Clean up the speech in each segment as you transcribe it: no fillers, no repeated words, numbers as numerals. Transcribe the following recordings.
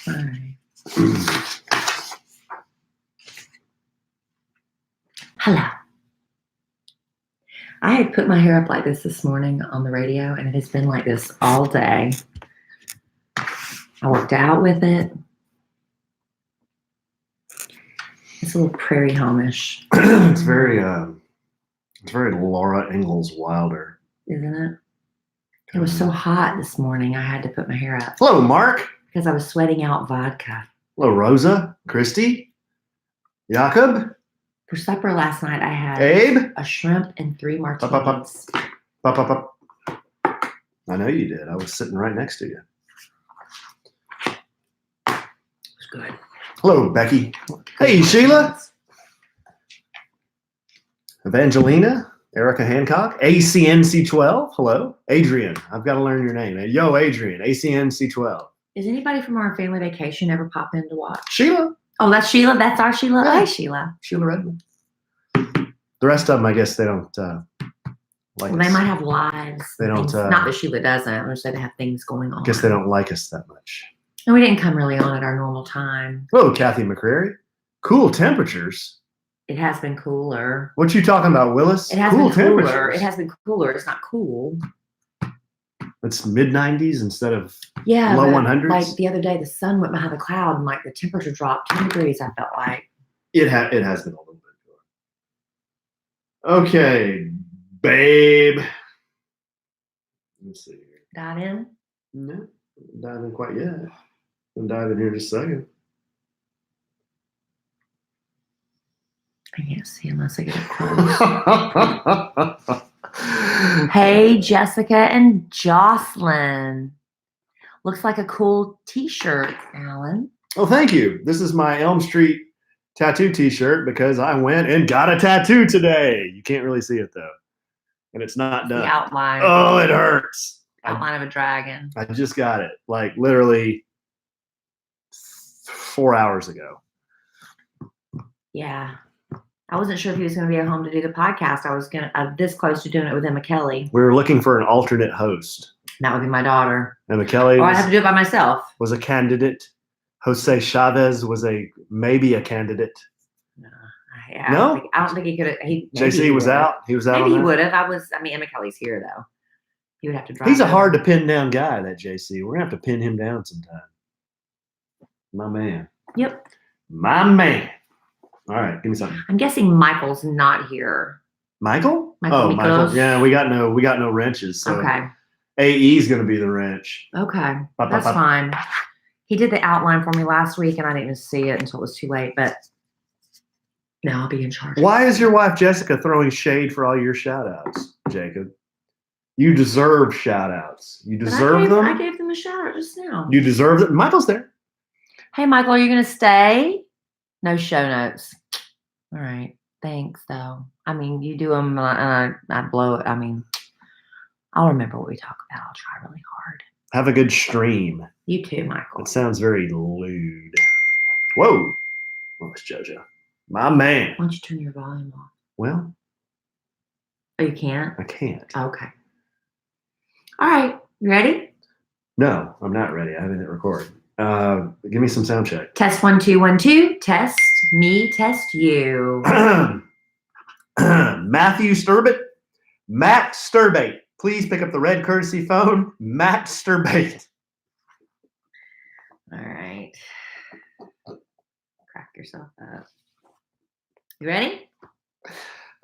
All right. Hello. I had put my hair up like this morning on the radio, and it has been like this all day. I worked out with it. It's a little prairie home-ish. It's very Laura Ingalls Wilder. Isn't it? It was so hot this morning, I had to put my hair up. Hello, Mark. Because I was sweating out vodka. Hello, Rosa, Christy, Jakob. For supper last night, I had Abe. a shrimp and 3 martinis. Pop. I know you did. I was sitting right next to you. It was good. Hello, Becky. Hey, Sheila. Evangelina. Erica Hancock. ACNC12. Hello. Adrian. I've got to learn your name. Yo, Adrian. ACNC12. Is anybody from our family vacation ever pop in to watch? Sheila. Oh, that's Sheila? That's our Sheila? Yeah. Hi, Sheila. Sheila Redmond. The rest of them, I guess they don't like Well, us. they might have lives. They don't, not that Sheila doesn't. I'm just saying they have things going on. I guess they don't like us that much. And we didn't come really on at our normal time. Hello, Kathy McCrary. Cool temperatures. It has been cooler. What you talking about, Willis? It has cool been cooler. temperatures. It has been cooler. It's not cool. It's mid-90s instead of Yeah. low but 100s. Like the other day, the sun went behind the cloud and like the temperature dropped 10 degrees, I felt like. It has been a little bit cooler. Okay, babe. Let's see here. Dive in? No, not diving quite yet. I'll dive in here in just a second. I can't see unless I get up close. Hey, Jessica and Jocelyn. Looks like a cool t-shirt, Alan. Oh, thank you. This is my Elm Street tattoo t-shirt because I went and got a tattoo today. You can't really see it though. And it's not done. The outline. Oh, it hurts. Outline of a dragon. I just got it like literally 4 hours ago. Yeah. I wasn't sure if he was going to be at home to do the podcast. I was this close to doing it with Emma Kelly. We were looking for an alternate host. That would be my daughter. Emma Kelly Or I have to do it by myself. was a candidate. Jose Chavez was maybe a candidate. No. I don't think he could have. JC was out. He was out. Maybe on he that. would have. Emma Kelly's here though. He would have to drive. He's a over. hard to pin down guy, that JC. We're gonna have to pin him down sometime. My man. Yep. My man. All right, give me something. I'm guessing Michael's not here. Michael? Michael Miklos. Michael. Yeah, we got no wrenches. So Okay. AE's gonna be the wrench. Okay. Pop, That's pop, pop. fine. He did the outline for me last week and I didn't even see it until it was too late, but now I'll be in charge. Why is your wife Jessica throwing shade for all your shout outs, Jacob? You deserve shout outs. You But deserve them. I gave them a shout out just now. You deserve it. Michael's there. Hey, Michael, are you going to stay? No show notes. All right. Thanks, though. I mean, you do them and I blow it. I mean, I'll remember what we talk about. I'll try really hard. Have a good stream. You too, Michael. It sounds very lewd. Whoa. Well, it's JoJo. My man. Why don't you turn your volume off? Well, Oh, you can't? I can't. Okay. All right. You ready? No, I'm not ready. I haven't hit record. Give me some sound check. Test 1 2 1 2. Test me. Test you. Matthew Sturbate. Matt Sturbate. Please pick up the red courtesy phone. Matt Sturbate. All right. Crack yourself up. You ready?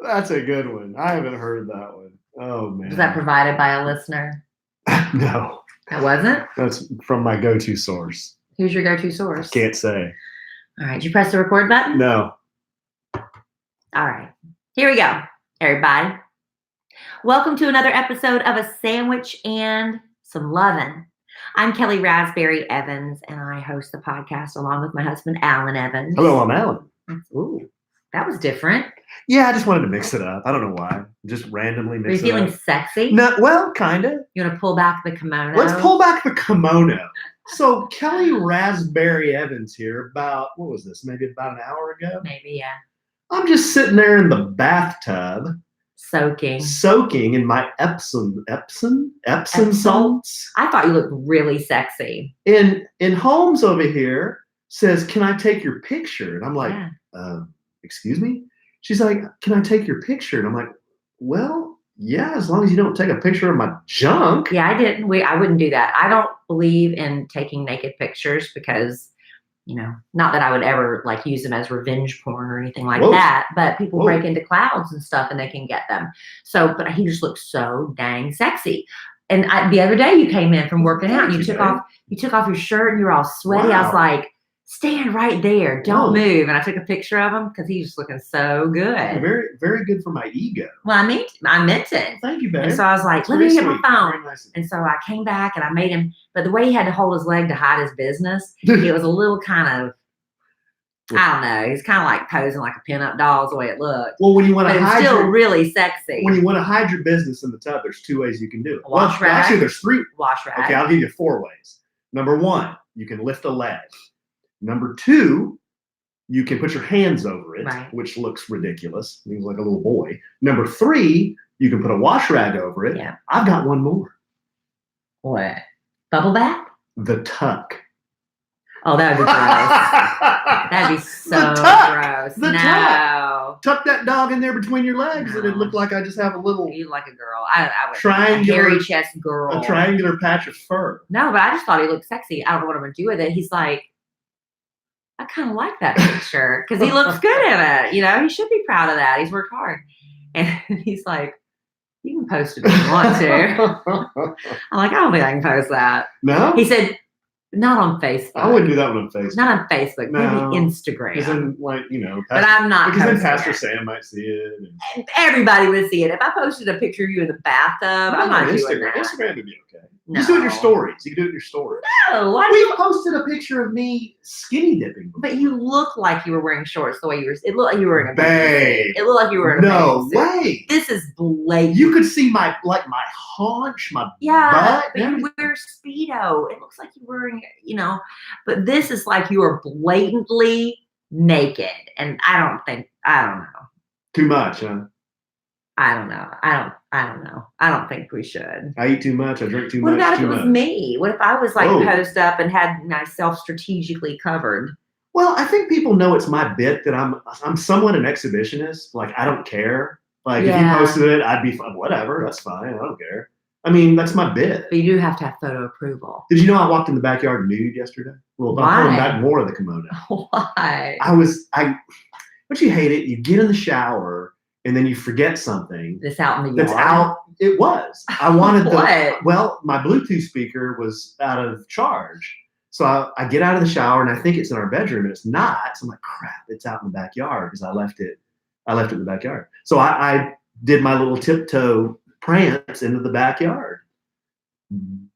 That's a good one. I haven't heard that one. Oh, man. Was that provided by a listener? No. That wasn't? That's from my go-to source. Who's your go-to source? Can't say. All right. Did you press the record button? No. All right. Here we go, everybody. Welcome to another episode of A Sandwich and Some Lovin'. I'm Kelly Raspberry Evans, and I host the podcast along with my husband, Alan Evans. Hello, I'm Alan. Ooh, that was different. Yeah, I just wanted to mix it up. I don't know why. Just randomly Are you mix it feeling up. sexy? No, well, kind of. You want to pull back the kimono? Let's pull back the kimono. So Kelly Raspberry Evans here about, what was this, maybe about an hour ago? Maybe, yeah. I'm just sitting there in the bathtub soaking in my Epsom salts. I thought you looked really sexy. And Holmes over here says, "Can I take your picture?" And I'm like, "Excuse me?" She's like, "Can I take your picture?" And I'm like, "Well, yeah, as long as you don't take a picture of my junk." Yeah, I didn't. I wouldn't do that. I don't believe in taking naked pictures because, not that I would ever like use them as revenge porn or anything like that, but people break into clouds and stuff and they can get them. So, but he just looks so dang sexy. And the other day you came in from working out and you took off your shirt and you were all sweaty. Wow. I was like, stand right there. Don't move. And I took a picture of him because he's just looking so good. Very, very good for my ego. Well, I meant it. Thank you, babe. And so I was like, let me get my phone. Nice. And so I came back and I made him, but the way he had to hold his leg to hide his business, it was a little kind of, I don't know. He's kind of like posing like a pinup doll is the way it looked. Well, when you want to hide, still really sexy. When you want to hide your business in the tub, there's 2 ways you can do it. Wash rag. Actually, there's 3. Wash rag. Okay, I'll give you 4 ways. Number 1, you can lift a leg. Number 2, you can put your hands over it, which looks ridiculous. He was like a little boy. Number 3, you can put a wash rag over it. Yeah. I've got one more. What? Bubble bath? The tuck. Oh, that would be gross. That'd be so gross. The tuck. Tuck that dog in there between your legs, and it looked like I just have a little. You like a girl. I would. Triangular, a hairy chest girl. A triangular patch of fur. No, but I just thought he looked sexy. I don't know what I'm gonna do with it. He's like, I kind of like that picture because he looks good in it. He should be proud of that. He's worked hard. And he's like, you can post it if you want to. I'm like, I don't think I can post that. No? He said, not on Facebook. I wouldn't do that one on Facebook. Not on Facebook. No. Maybe Instagram. Because then, but I'm not. Because then Pastor Sam might see it. And everybody would see it. If I posted a picture of you in the bathtub, I'm not doing that. Instagram would be okay. No. Just do it in your stories. You can do it in your stories. No. We posted a picture of me skinny dipping before. But you look like you were wearing shorts the way you were. It looked like you were in a babe. It looked like you were in a no way. This is blatant. You could see my haunch, my butt. But you wear Speedo. It looks like you're wearing, but this is like you are blatantly naked. And I don't know. Too much, huh? I don't know. I don't know. I don't think we should. I eat too much. I drink too much. What about if it was me? What if I was like posed up and had myself strategically covered? Well, I think people know it's my bit that I'm somewhat an exhibitionist. Like, I don't care. Like, if you posted it, I'd be fine. Whatever. That's fine. I don't care. I mean, that's my bit. But you do have to have photo approval. Did you know I walked in the backyard nude yesterday? Well, I'm pulling back more of the kimono. Why? Don't you hate it? You get in the shower and then you forget something. That's out in the yard. That's out. It was. I wanted What? Well, my Bluetooth speaker was out of charge. So I get out of the shower and I think it's in our bedroom and it's not. So I'm like, crap, it's out in the backyard because I left it in the backyard. So I did my little tiptoe prance into the backyard.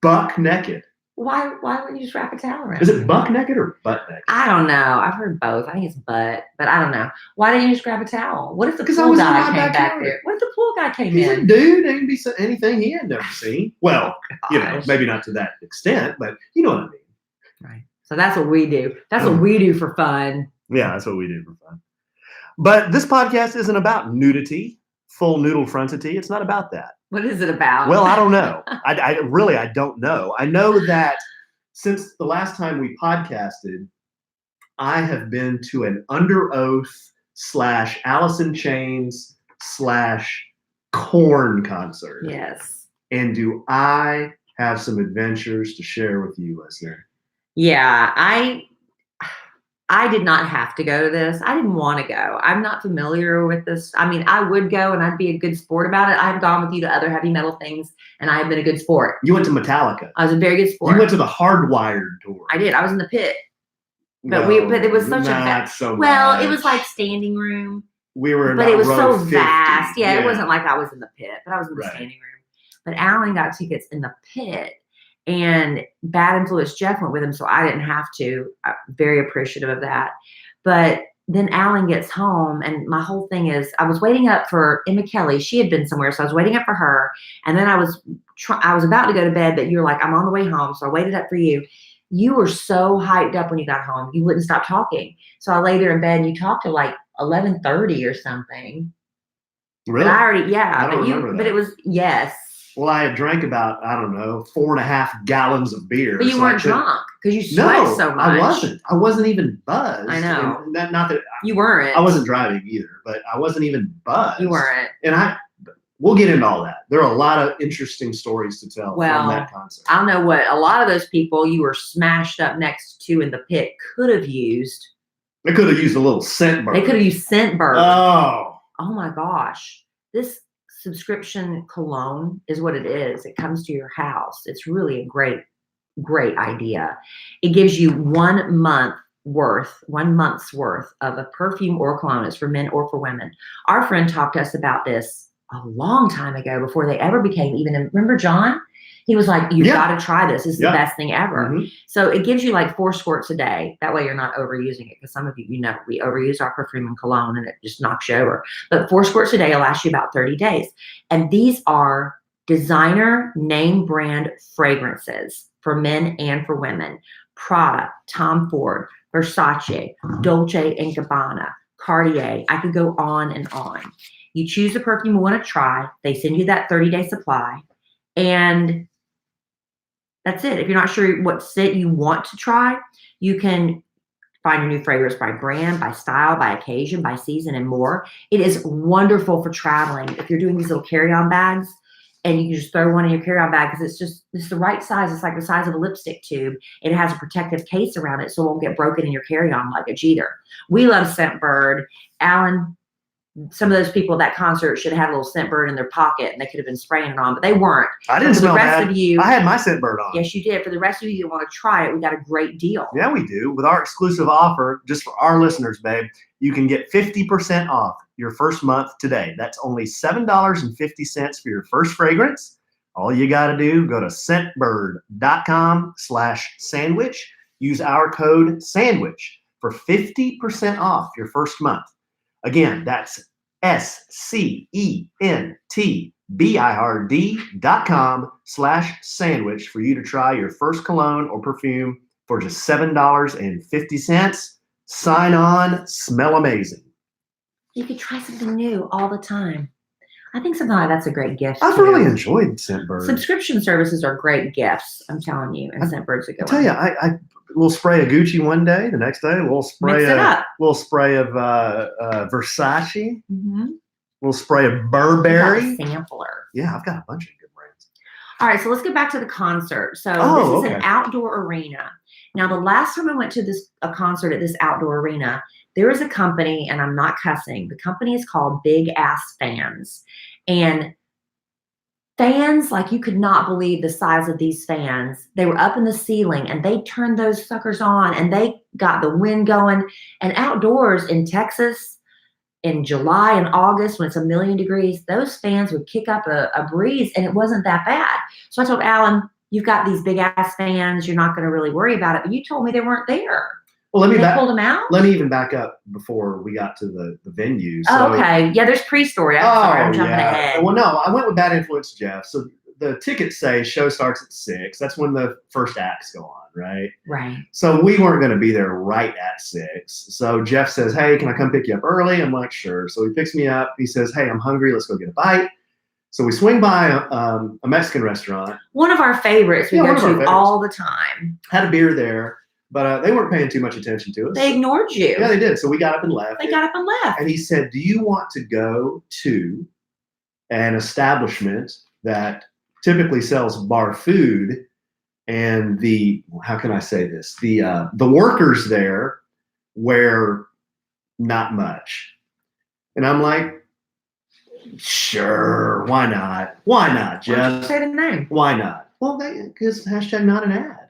Buck naked. Why wouldn't you just wrap a towel around? Is it buck naked or butt naked? I don't know. I've heard both. I think it's butt, but I don't know. Why didn't you just grab a towel? What if the pool guy came back there? What if the pool guy came in? He's a dude. There can be anything he had never seen. Well, maybe not to that extent, but you know what I mean. Right. So that's what we do. That's what we do for fun. Yeah, that's what we do for fun. But this podcast isn't about nudity, full noodle frontity. It's not about that. What is it about? Well, I don't know. I really don't know. I know that since the last time we podcasted, I have been to an Under Oath / Alice in Chains / Korn concert. Yes. And do I have some adventures to share with you, listener? Yeah, I did not have to go to this. I didn't want to go. I'm not familiar with this. I mean, I would go and I'd be a good sport about it. I've gone with you to other heavy metal things and I have been a good sport. You went to Metallica. I was a very good sport. You went to the Hardwired tour. I did. I was in the pit. But it was such it was like standing room. We were in But it was so 50. vast. Yeah, it wasn't like I was in the pit, but I was in the standing room. But Alan got tickets in the pit. And Bad Influence Jeff went with him, so I didn't have to. I'm very appreciative of that. But then Alan gets home, and my whole thing is I was waiting up for Emma Kelly. She had been somewhere, so I was waiting up for her. And then I was about to go to bed, but you were like, I'm on the way home, so I waited up for you. You were so hyped up when you got home. You wouldn't stop talking. So I lay there in bed, and you talked till like 11:30 or something. Really? But I already, yeah. I don't But remember that. it was, yes. Well, I had drank about, I don't know, 4.5 gallons of beer. But you so weren't drunk because you sweat so much. I wasn't. I wasn't even buzzed. I know. And not that you weren't. I wasn't driving either, but I wasn't even buzzed. You weren't. And we'll get into all that. There are a lot of interesting stories to tell from that concert. I don't know what a lot of those people you were smashed up next to in the pit could have used. They could have used a little Scentbird. They could have used Scentbird. Oh my gosh. This subscription cologne is what it is. It comes to your house. It's really a great idea. It gives you 1 month's worth of a perfume or cologne. It's for men or for women. Our friend talked to us about this a long time ago before they ever became even. Remember John? He was like, you've got to try this. This is the best thing ever. Mm-hmm. So it gives you like 4 squirts a day. That way you're not overusing it. Because some of you, we overuse our perfume and cologne and it just knocks you over. But 4 squirts a day will last you about 30 days. And these are designer name brand fragrances for men and for women. Prada, Tom Ford, Versace, Dolce & Gabbana, Cartier. I could go on and on. You choose the perfume you want to try. They send you that 30-day supply. And that's it. If you're not sure what scent you want to try, you can find your new fragrance by brand, by style, by occasion, by season, and more. It is wonderful for traveling. If you're doing these little carry-on bags, and you can just throw one in your carry-on bag because it's the right size. It's like the size of a lipstick tube. It has a protective case around it so it won't get broken in your carry-on luggage either. We love Scentbird. Alan, some of those people at that concert should have had a little Scentbird in their pocket and they could have been spraying it on, but they weren't. I didn't smell bad. Of you, I had my Scentbird on. Yes, you did. For the rest of you that want to try it, we got a great deal. Yeah, we do. With our exclusive offer, just for our listeners, babe, you can get 50% off your first month today. That's only $7.50 for your first fragrance. All you got to do, go to scentbird.com/sandwich. Use our code SANDWICH for 50% off your first month. Again, that's scentbird.com/sandwich for you to try your first cologne or perfume for just $7.50. Sign on, smell amazing. You could try something new all the time. I think something like that's a great gift. I've really enjoyed Scentbird. Subscription services are great gifts, I'm telling you, and Scentbird's a good one. I tell you, I we'll spray a Gucci one day, the next day we'll spray we'll spray of Versace. Mm-hmm. We'll spray a Burberry. You got a sampler. Yeah, I've got a bunch of good brands. All right, so let's get back to the concert. So this is an outdoor arena. Now, the last time I went to a concert at this outdoor arena, there is a company, and I'm not cussing. The company is called Big Ass Fans. And fans, like you could not believe the size of these fans. They were up in the ceiling and they turned those suckers on and they got the wind going. And outdoors in Texas in July and August when it's 1,000,000 degrees, those fans would kick up a breeze and it wasn't that bad. So I told Alan, you've got these big ass fans. You're not going to really worry about it. But you told me they weren't there. Well, they pulled them out? Let me even back up before we got to the venue. So, okay. Yeah, there's pre-story. I'm jumping ahead. Well, no, I went with Bad Influence Jeff. So the tickets say show starts at 6. That's when the first acts go on, right? Right. So we weren't going to be there right at 6. So Jeff says, hey, can I come pick you up early? I'm like, sure. So he picks me up. He says, hey, I'm hungry. Let's go get a bite. So we swing by a Mexican restaurant. One of our favorites. We go to all the time. Had a beer there. But they weren't paying too much attention to us. They ignored you. Yeah, they did. So we got up and left. They got up and left. And he said, do you want to go to an establishment that typically sells bar food and how can I say this? The workers there wear not much. And I'm like, sure, why not? Why not, Jeff? Why don't you say the name? Why not? Well, because hashtag not an ad.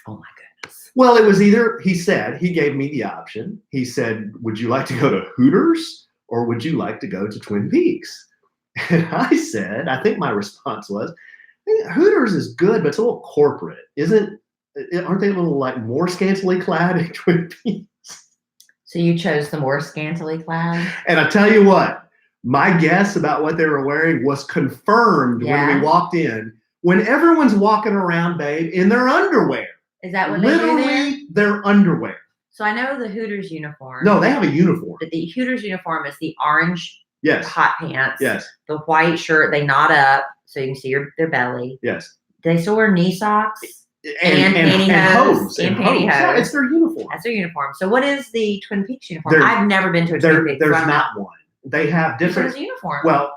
Oh my goodness. Well, it was either, he gave me the option. He said, would you like to go to Hooters or would you like to go to Twin Peaks? And I said, I think my response was, Hooters is good, but it's a little corporate. Aren't they a little like more scantily clad at Twin Peaks? So you chose the more scantily clad? And I tell you what, my guess about what they were wearing was confirmed when we walked in, when everyone's walking around, babe, in their underwear. Is that what they do there? Literally, their underwear. So I know the Hooters uniform. No, they have a uniform. The Hooters uniform is the orange Yes. hot pants. Yes. The white shirt, they knot up so you can see their belly. Yes. Do they still wear knee socks? And pantyhose. And pantyhose. hose. Yeah, it's their uniform. That's their uniform. So what is the Twin Peaks uniform? I've never been to a Twin Peaks. There's not one. They have different uniform. Well,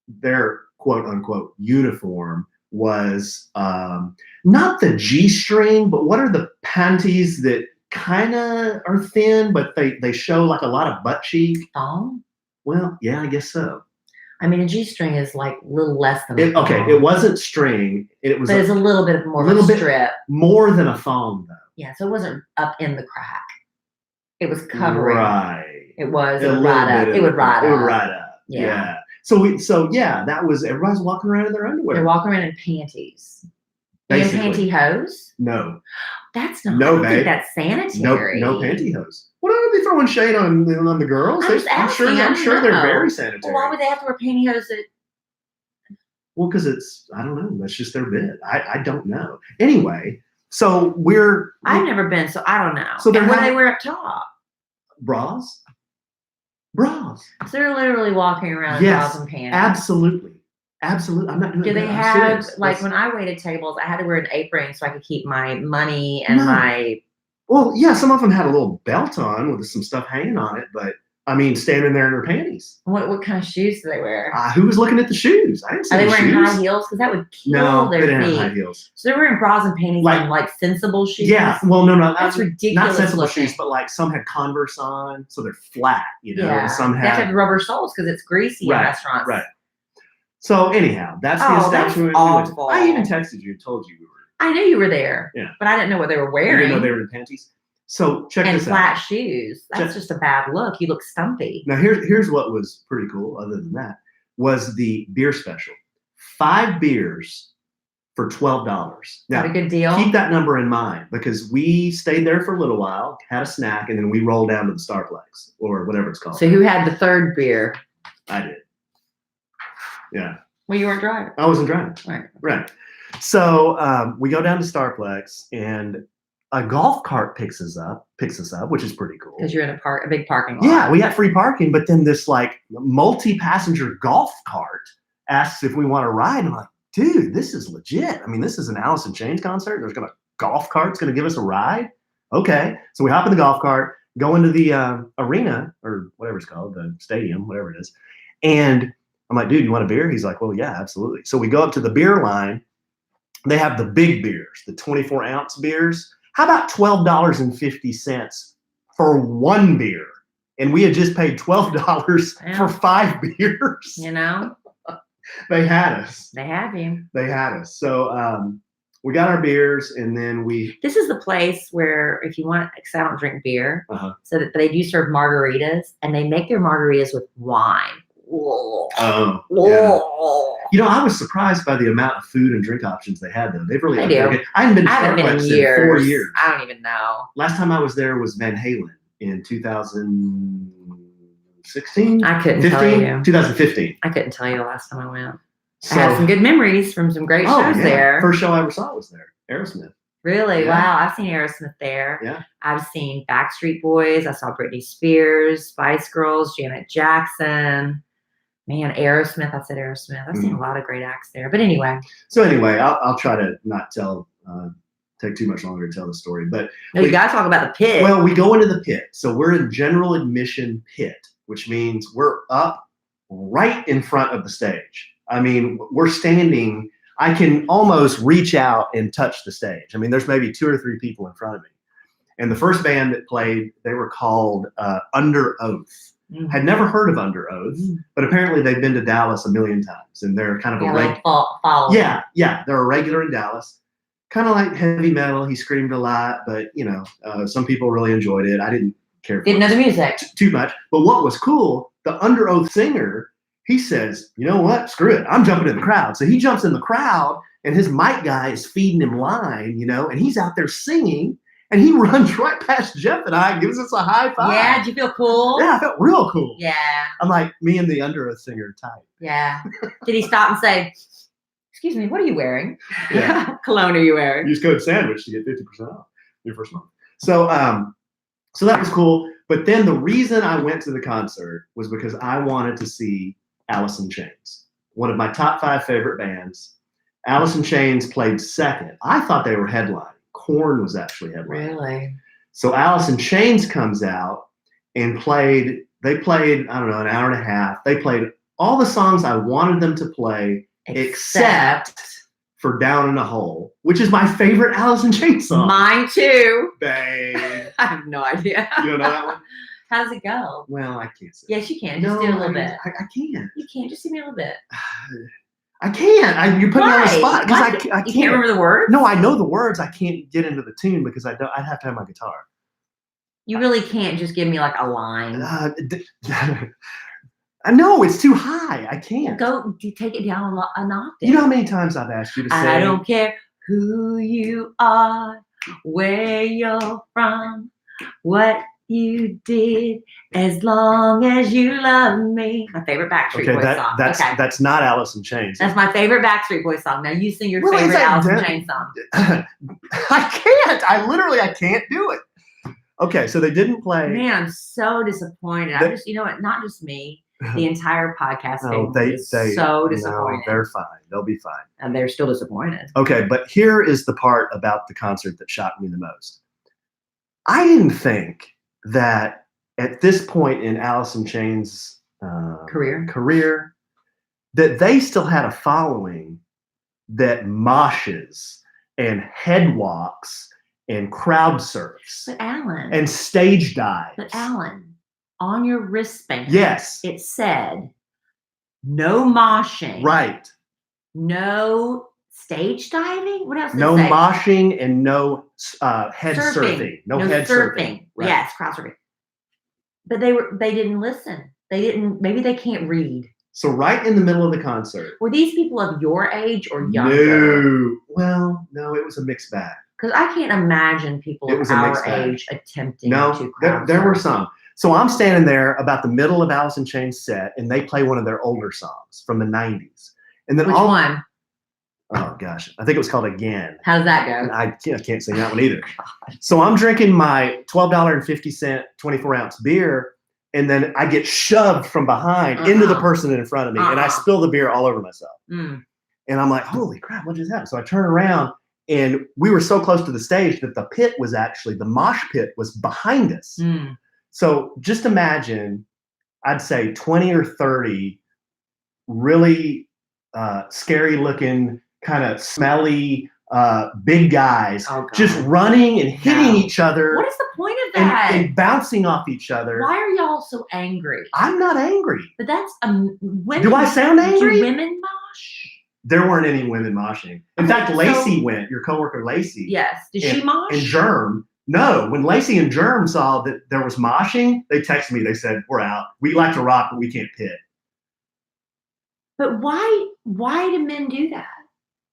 their quote unquote uniform was not the G-string, but what are the panties that kind of are thin, but they show like a lot of butt cheek? Thong? Well, yeah, I guess so. I mean, a G-string is like a little less than a thong. Okay, it wasn't string. It was. But it's a little bit more of a strip. More than a thong, though. Yeah, so it wasn't up in the crack. It was covering. Right. It was. It would ride up. It would ride up. It would ride up. Yeah. So that was everybody's walking around in their underwear. They're walking around in panties. And pantyhose? No. That's not. No, I think that's sanitary. No pantyhose. What are they throwing shade on the girls? I'm sure they're very sanitary. Well, why would they have to wear pantyhose? Well, because I don't know. That's just their bit. I don't know. Anyway, so I've never been, so I don't know. So what do they wear up top? Bras. So they're literally walking around in bras and panties. Absolutely. I'm not doing Do they have, like, when I waited tables, I had to wear an apron so I could keep my money and my... Well, yeah, some of them had a little belt on with some stuff hanging on it, but, I mean, standing there in their panties. What kind of shoes do they wear? Who was looking at the shoes? I didn't see Are they wearing shoes. high heels? Because that would kill they their didn't feet. have high heels. So they're wearing bras and panties and, like, sensible shoes? Yeah, well, no. That's ridiculous. Not sensible looking. shoes, but, like, some had Converse on, so they're flat, Yeah. And some they have to have rubber soles because it's greasy in restaurants. Right. So anyhow, that's the establishment. That's awful. I even texted you and told you we were. I knew you were there. Yeah. But I didn't know what they were wearing. You didn't know they were in panties. So check this out. And flat shoes. That's just a bad look. You look stumpy. Now here's what was pretty cool. Other than that, was the beer special. 5 beers for $12. Now, a good deal. Keep that number in mind because we stayed there for a little while, had a snack, and then we rolled down to the Starplex or whatever it's called. So who had the third beer? I did. Yeah. Well, you weren't driving. I wasn't driving. Right. So we go down to Starplex, and a golf cart picks us up, which is pretty cool. Because you're in a big parking lot. Yeah, we got free parking, but then this like multi-passenger golf cart asks if we want to ride. I'm like, dude, this is legit. I mean, this is an Alice in Chains concert. There's golf cart's gonna give us a ride. Okay, so we hop in the golf cart, go into the arena or whatever it's called, the stadium, whatever it is, and I'm like, dude, you want a beer? He's like, well, yeah, absolutely. So we go up to the beer line. They have the big beers, the 24-ounce beers. How about $12.50 for one beer? And we had just paid $12 for 5 beers. They had us. They have you. They had us. So we got our beers, and then This is the place where if you want, because I don't drink beer, so that they do serve margaritas, and they make their margaritas with wine. Oh, yeah. I was surprised by the amount of food and drink options they had, though. They've really upgraded. I haven't been to Starbucks in 4 years. I don't even know. Last time I was there was Van Halen in 2016. I couldn't tell you. 2015. I couldn't tell you the last time I went. I have some good memories from some great shows there. First show I ever saw was there. Aerosmith. Really? Yeah. Wow. I've seen Aerosmith there. Yeah. I've seen Backstreet Boys. I saw Britney Spears, Spice Girls, Janet Jackson. Man, Aerosmith. I said Aerosmith. I've seen a lot of great acts there. But anyway. So anyway, I'll try to not take too much longer to tell the story. But you got to talk about the pit. Well, we go into the pit. So we're in general admission pit, which means we're up right in front of the stage. I mean, we're standing. I can almost reach out and touch the stage. I mean, there's maybe 2 or 3 people in front of me. And the first band that played, they were called Under Oath. Mm-hmm. Had never heard of Under Oath, but apparently they've been to Dallas a million times, and they're kind of a regular. Yeah, they're a regular in Dallas. Kind of like heavy metal. He screamed a lot, but some people really enjoyed it. I didn't care. Didn't know the music too much, but what was cool, the Under Oath singer, he says, you know what? Screw it. I'm jumping in the crowd. So he jumps in the crowd, and his mic guy is feeding him line, and he's out there singing. And he runs right past Jeff and I and gives us a high five. Yeah, did you feel cool? Yeah, I felt real cool. Yeah. I'm like, me and the Under Oath singer type. Yeah. Did he stop and say, excuse me, what are you wearing? Yeah. Cologne are you wearing? Use code SANDWICH to get 50% off your first month. So so that was cool. But then the reason I went to the concert was because I wanted to see Alice in Chains, one of my top 5 favorite bands. Alice in Chains played second. I thought they were headlining. Korn was actually headlining. Really? So Alice in Chains comes out and they played, I don't know, an hour and a half. They played all the songs I wanted them to play except for Down in a Hole, which is my favorite Alice in Chains song. Mine too. Babe. I have no idea. You don't know that one? How does it go? Well, I can't say. Yes, you can. Just do a little bit. I can't. You can't. Just do me a little bit. I can't. You're putting me on the spot because I can't. You can't remember the words? No, I know the words. I can't get into the tune because I'd have to have my guitar. You really can't just give me like a line. No, it's too high. I can't. Go take it down an octave. You know how many times I've asked you to say? I don't care who you are, where you're from, what you did, as long as you love me. My favorite Backstreet Boys song. That's not Alice in Chains. That's my favorite Backstreet Boys song. Now you sing your favorite Alice in Chains song. I can't. I can't do it. Okay, so they didn't play. Man, I'm so disappointed. I'm just, you know what? Not just me. The entire podcast is so disappointed. No, they're fine. They'll be fine. And they're still disappointed. Okay, but here is the part about the concert that shocked me the most. I didn't think that at this point in Alice in Chains' career, that they still had a following that moshes and head walks and crowd surfs. But Alan. And stage dives. But Alan, on your wristband, yes, it said no moshing. Right. No stage diving? What else did no it say? Moshing and no head surfing. No head surfing. Right. Yes, crowd surfing. But they didn't listen. Maybe they can't read. So right in the middle of the concert. Were these people of your age or younger? No. Well, no, it was a mixed bag. Because I can't imagine people of our age attempting to crowd there were some. So I'm standing there about the middle of Alice in Chains' set, and they play one of their older songs from the 90s. And then Which one? Oh, gosh. I think it was called Again. How does that go? I can't sing that one either. So I'm drinking my $12.50 24-ounce beer, and then I get shoved from behind into the person in front of me, and I spill the beer all over myself. And I'm like, holy crap, what just happened? So I turn around, and we were so close to the stage that the mosh pit was behind us. So just imagine, I'd say 20 or 30 really scary looking, kind of smelly, big guys just running and hitting each other. What is the point of that? And bouncing off each other. Why are y'all so angry? I'm not angry. But that's women. Do I sound angry? Do women mosh? There weren't any women moshing. In fact, Lacey went, your coworker Lacey. Yes. Did she mosh? And Germ. No, when Lacey and Germ saw that there was moshing, they texted me. They said, we're out. We like to rock, but we can't pit. But why do men do that?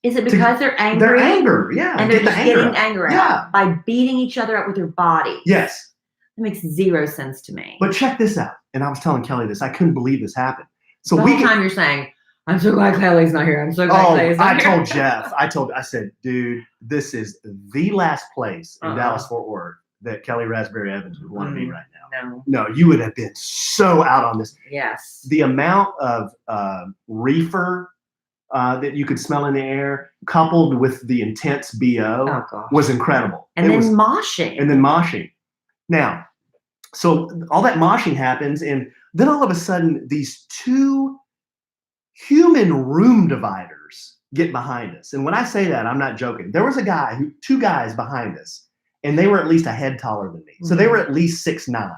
Is it because they're angry? They're angry, yeah. And they're just getting angry by beating each other up with their bodies. Yes. It makes zero sense to me. But check this out. And I was telling Kelly this. I couldn't believe this happened. So the whole time you're saying, I'm so glad Kelly's not here. I'm so glad Kelly's not here. I told Jeff. I said, dude, this is the last place in Dallas-Fort Worth that Kelly Raspberry Evans would want to be right now. No, you would have been so out on this. Yes. The amount of reefer that you could smell in the air, coupled with the intense BO, was incredible. And then moshing. Now, so all that moshing happens, and then all of a sudden, these two human room dividers get behind us. And when I say that, I'm not joking. There was two guys behind us, and they were at least a head taller than me. So they were at least 6'9".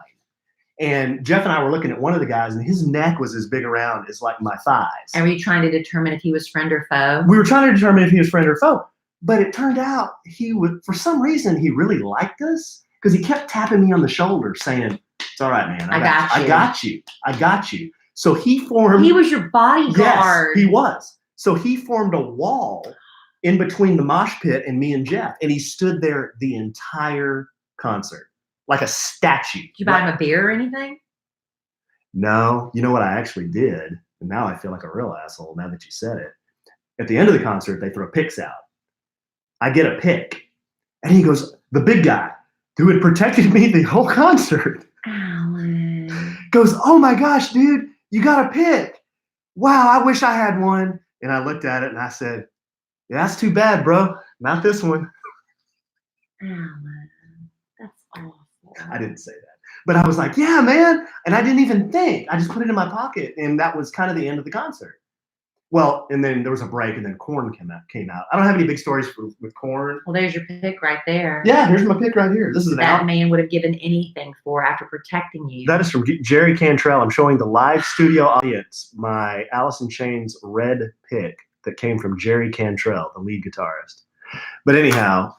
And Jeff and I were looking at one of the guys, and his neck was as big around as like my thighs. And were you trying to determine if he was friend or foe? We were trying to determine if he was friend or foe. But it turned out for some reason, he really liked us because he kept tapping me on the shoulder saying, it's all right, man. I got you. So he was your bodyguard. Yes, he was. So he formed a wall in between the mosh pit and me and Jeff. And he stood there the entire concert. Like a statue. Did you buy him a beer or anything? No. You know what I actually did? And now I feel like a real asshole now that you said it. At the end of the concert, they throw picks out. I get a pick. And he goes, the big guy who had protected me the whole concert. Alan. Goes, oh my gosh, dude, you got a pick. Wow, I wish I had one. And I looked at it and I said, yeah, that's too bad, bro. Not this one. Alan, that's awful. I didn't say that. But I was like, yeah, man. And I didn't even think. I just put it in my pocket. And that was kind of the end of the concert. Well, and then there was a break, and then Korn came out. I don't have any big stories with Korn. Well, there's your pick right there. Yeah, here's my pick right here. This is an that man would have given anything for after protecting you. That is from Jerry Cantrell. I'm showing the live studio audience my Alice in Chains red pick that came from Jerry Cantrell, the lead guitarist. But anyhow,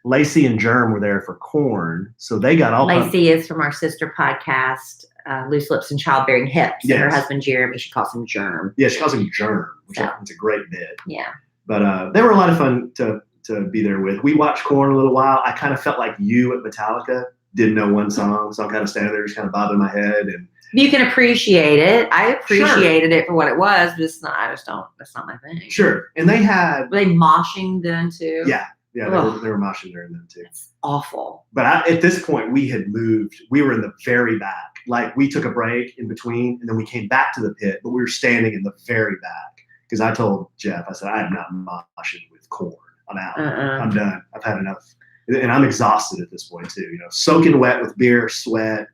Lacey and Germ were there for Korn, so they got all. Lacey is from our sister podcast, Loose Lips and Childbearing Hips. Yes. And her husband Jeremy, she calls him Germ. Yeah, she calls him Germ, which is a great bit. Yeah. But they were a lot of fun to be there with. We watched Korn a little while. I kind of felt like you at Metallica. Didn't know one song, so I'm kind of standing there, just kind of bobbing my head. And you can appreciate it. I appreciated it for what it was, but it's not. I just don't. That's not my thing. Sure. And they had. Were they moshing then too? Yeah. Yeah, they were moshing during them too. It's awful. But at this point, we had moved. We were in the very back. Like, we took a break in between, and then we came back to the pit, but we were standing in the very back. Because I told Jeff, I said, I am not moshing with Korn. I'm out. I'm done. I've had enough. And I'm exhausted at this point too. You know, soaking wet with beer, sweat,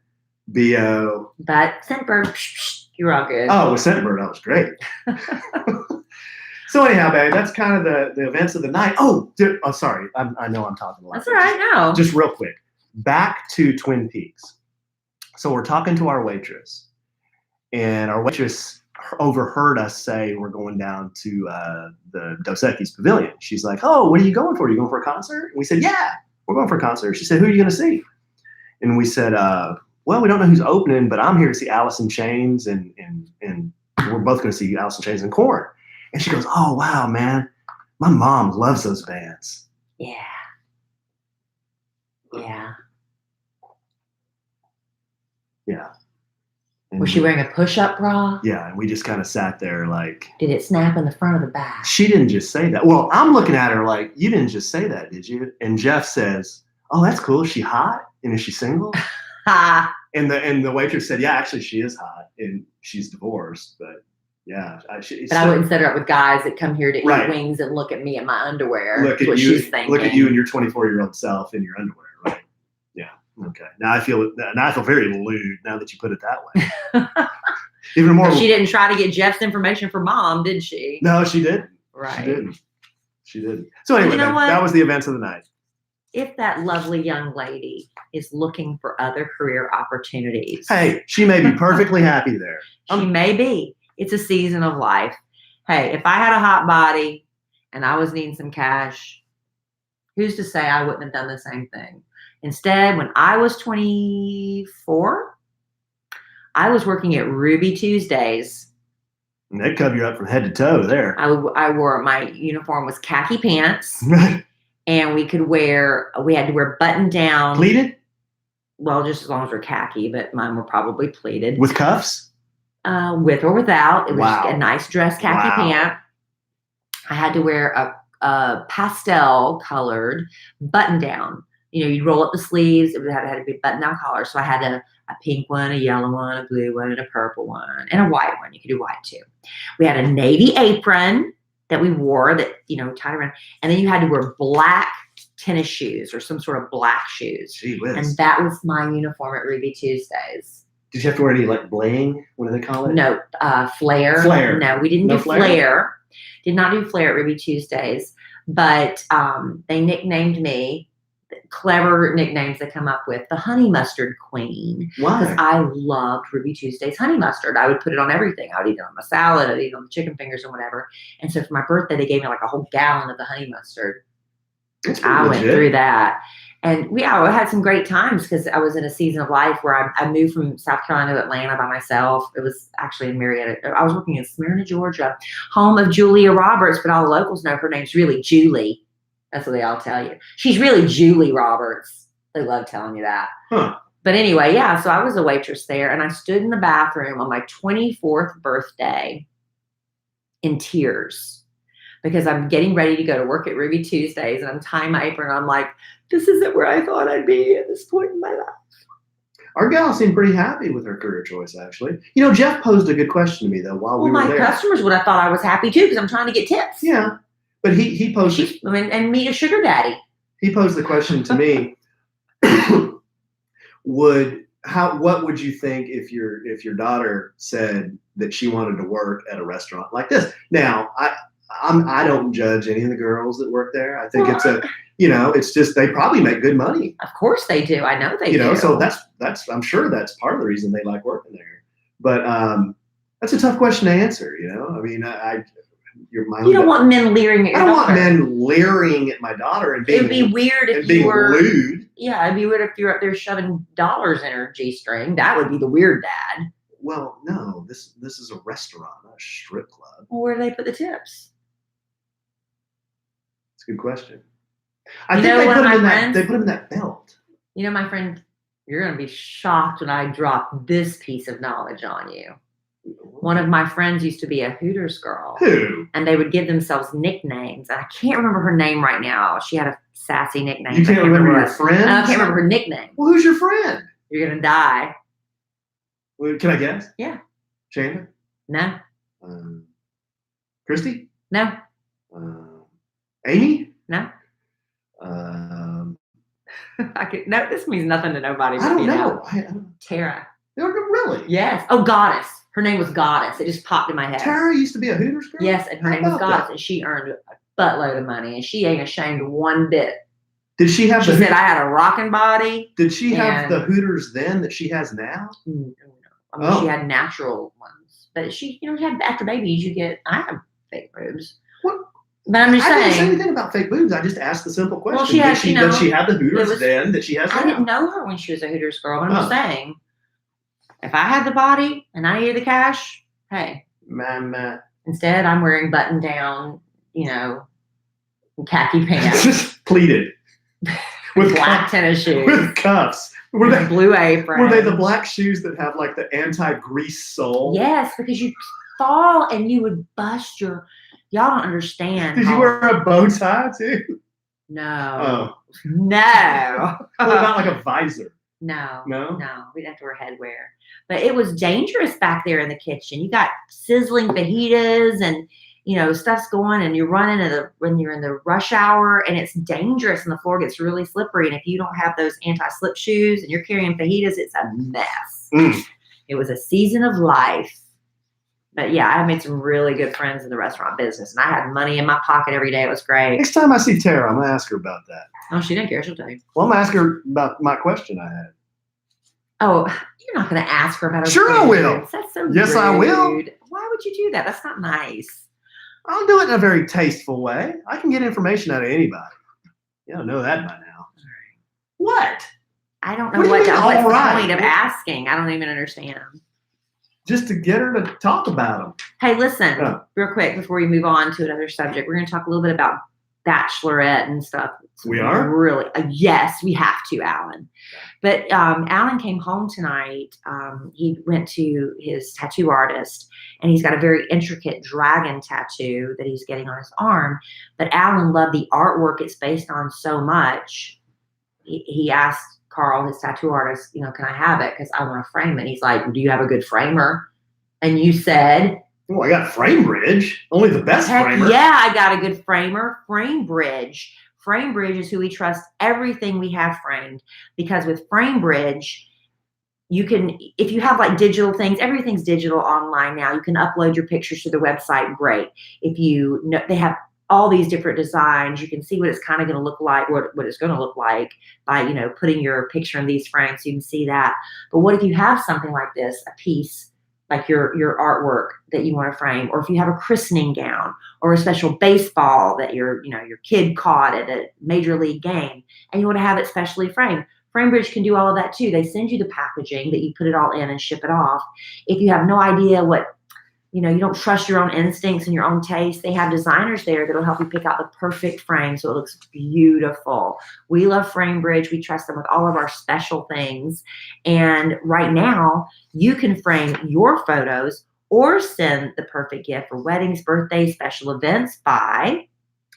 BO. But Scentbird, you're all good. Oh, with Scentbird, that was great. So anyhow, babe, that's kind of the events of the night. Oh, sorry. I know I'm talking a lot. That's all right. No. Just real quick. Back to Twin Peaks. So we're talking to our waitress. And our waitress overheard us say we're going down to the Dos Equis Pavilion. She's like, oh, what are you going for? Are you going for a concert? And we said, yeah, we're going for a concert. She said, who are you going to see? And we said, well, we don't know who's opening, but I'm here to see Alice in Chains, and we're both going to see Alice in Chains and Korn. And she goes, oh, wow, man. My mom loves those bands. Yeah. Yeah. Yeah. And was she wearing a push-up bra? Yeah, and we just kind of sat there like. Did it snap in the front or the back? She didn't just say that. Well, I'm looking at her like, you didn't just say that, did you? And Jeff says, oh, that's cool. Is she hot? And is she single? And the waitress said, yeah, actually she is hot, and she's divorced, but. Yeah, but I wouldn't set her up with guys that come here to eat wings and look at me in my underwear. Look at you. Look at you and your 24-year-old self in your underwear, right? Yeah. Okay. Now I feel very lewd now that you put it that way. Even more. She didn't try to get Jeff's information for mom, did she? No, she didn't. Right. She didn't. So anyway, that was the events of the night. If that lovely young lady is looking for other career opportunities, hey, she may be perfectly happy there. She may be. It's a season of life. Hey, if I had a hot body and I was needing some cash, who's to say I wouldn't have done the same thing? Instead, when I was 24, I was working at Ruby Tuesdays. And they cover you up from head to toe there. I wore, my uniform was khaki pants. And we had to wear button down. Pleated? Well, just as long as we're khaki, but mine were probably pleated. With cuffs? With or without. It was a nice dress khaki pant. I had to wear a pastel colored button down. You know, you'd roll up the sleeves. It had to be a button down collar. So I had a pink one, a yellow one, a blue one, and a purple one, and a white one. You could do white too. We had a navy apron that we wore that, you know, tied around. And then you had to wear black tennis shoes or some sort of black shoes. Gee whiz. And that was my uniform at Ruby Tuesdays. Did you have to wear any like bling? What do they call it? No, flare. Flare. No, we didn't do flare. Did not do flare at Ruby Tuesdays, but they nicknamed me, clever nicknames they come up with, the Honey Mustard Queen. Why? Because I loved Ruby Tuesdays honey mustard. I would put it on everything. I would eat it on my salad. I'd eat it on the chicken fingers or whatever. And so for my birthday, they gave me like a whole gallon of the honey mustard. I went through that. And I had some great times because I was in a season of life where I moved from South Carolina to Atlanta by myself. It was actually in Marietta. I was working in Smyrna, Georgia, home of Julia Roberts, but all the locals know her name's really Julie. That's what they all tell you. She's really Julie Roberts. They love telling you that. Huh. But anyway, yeah, so I was a waitress there, and I stood in the bathroom on my 24th birthday in tears because I'm getting ready to go to work at Ruby Tuesdays, and I'm tying my apron, and I'm like, this isn't where I thought I'd be at this point in my life. Our gal seemed pretty happy with her career choice, actually. You know, Jeff posed a good question to me, though, while we were my there. customers would have thought I was happy too because I'm trying to get tips. Yeah, but he posed and meet a sugar daddy. He posed the question to me. What would you think if your daughter said that she wanted to work at a restaurant like this? Now, I don't judge any of the girls that work there. I think it's just they probably make good money. Of course they do. I know they do. You know, so that's I'm sure that's part of the reason they like working there. But that's a tough question to answer. You know, I mean, you don't want men leering at your daughter. I don't want men leering at my daughter and being. It'd be weird if you were lewd. Yeah, it'd be weird if you're up there shoving dollars in her G-string. That would be the weird dad. Well, no, this is a restaurant, not a strip club. Well, where do they put the tips? It's a good question. I think they put them in that belt. You know, my friend, you're going to be shocked when I drop this piece of knowledge on you. One of my friends used to be a Hooters girl. Who? And they would give themselves nicknames. And I can't remember her name right now. She had a sassy nickname. You can't remember your friend? I can't remember her nickname. Well, who's your friend? You're going to die. Well, can I guess? Yeah. Chandler? No. Christy? No. Amy? No. No, this means nothing to nobody. I don't know. Tara. Really? Yes. Oh, Goddess. Her name was Goddess. It just popped in my head. Tara used to be a Hooters girl? Yes, and her name was Goddess, and she earned a buttload of money, and she ain't ashamed one bit. Did she have? She said I had a rocking body. Did she have the Hooters then that she has now? No. I mean, she had natural ones, but she, had after babies, you get. I have fake boobs. What? But I'm just saying. I didn't say anything about fake boobs. I just asked the simple question. Well, does she have the Hooters then that she has now? I didn't know her when she was a Hooters girl, but I'm just saying. If I had the body and I needed the cash, hey. Instead, I'm wearing button down, khaki pants. Pleated. With black tennis shoes. With cuffs. Were they blue apron? Were they the black shoes that have like the anti-grease sole? Yes, because you fall and you would bust your. Y'all don't understand. Did you wear a bow tie too? No. Oh. No. What about like a visor? No. We'd have to wear headwear. But it was dangerous back there in the kitchen. You got sizzling fajitas and, stuff's going and you're running when you're in the rush hour and it's dangerous and the floor gets really slippery. And if you don't have those anti-slip shoes and you're carrying fajitas, it's a mess. It was a season of life. But yeah, I made some really good friends in the restaurant business and I had money in my pocket every day. It was great. Next time I see Tara, I'm going to ask her about that. Oh, she didn't care. She'll tell you. Well, I'm going to ask her about my question I had. Oh, you're not going to ask her about her Sure, I will. That's so yes, rude. I will. Why would you do that? That's not nice. I'll do it in a very tasteful way. I can get information out of anybody. You don't know that by now. All right. What? I don't know what's the point of asking. I don't even understand. Just to get her to talk about them. Hey, listen, real quick before we move on to another subject, we're going to talk a little bit about Bachelorette and stuff. We are? Really? Yes, we have to, Alan. But Alan came home tonight. He went to his tattoo artist, and he's got a very intricate dragon tattoo that he's getting on his arm. But Alan loved the artwork it's based on so much. He asked Carl, his tattoo artist, can I have it? Because I want to frame it. He's like, do you have a good framer? And you said... Oh, I got FrameBridge. Only the best framer. Yeah, I got a good framer. FrameBridge. FrameBridge is who we trust everything we have framed. Because with FrameBridge, you can, if you have like digital things, everything's digital online now. You can upload your pictures to the website. Great. If you know, they have all these different designs. You can see what it's kind of going to look like, what it's going to look like by, putting your picture in these frames so you can see that. But what if you have something like this, a piece, like your artwork that you want to frame, or if you have a christening gown or a special baseball that your kid caught at a major league game and you want to have it specially framed. FrameBridge can do all of that too. They send you the packaging that you put it all in and ship it off. If you have no idea what, you don't trust your own instincts and your own taste, they have designers there that'll help you pick out the perfect frame so it looks beautiful. We love FrameBridge. We trust them with all of our special things. And right now, you can frame your photos or send the perfect gift for weddings, birthdays, special events by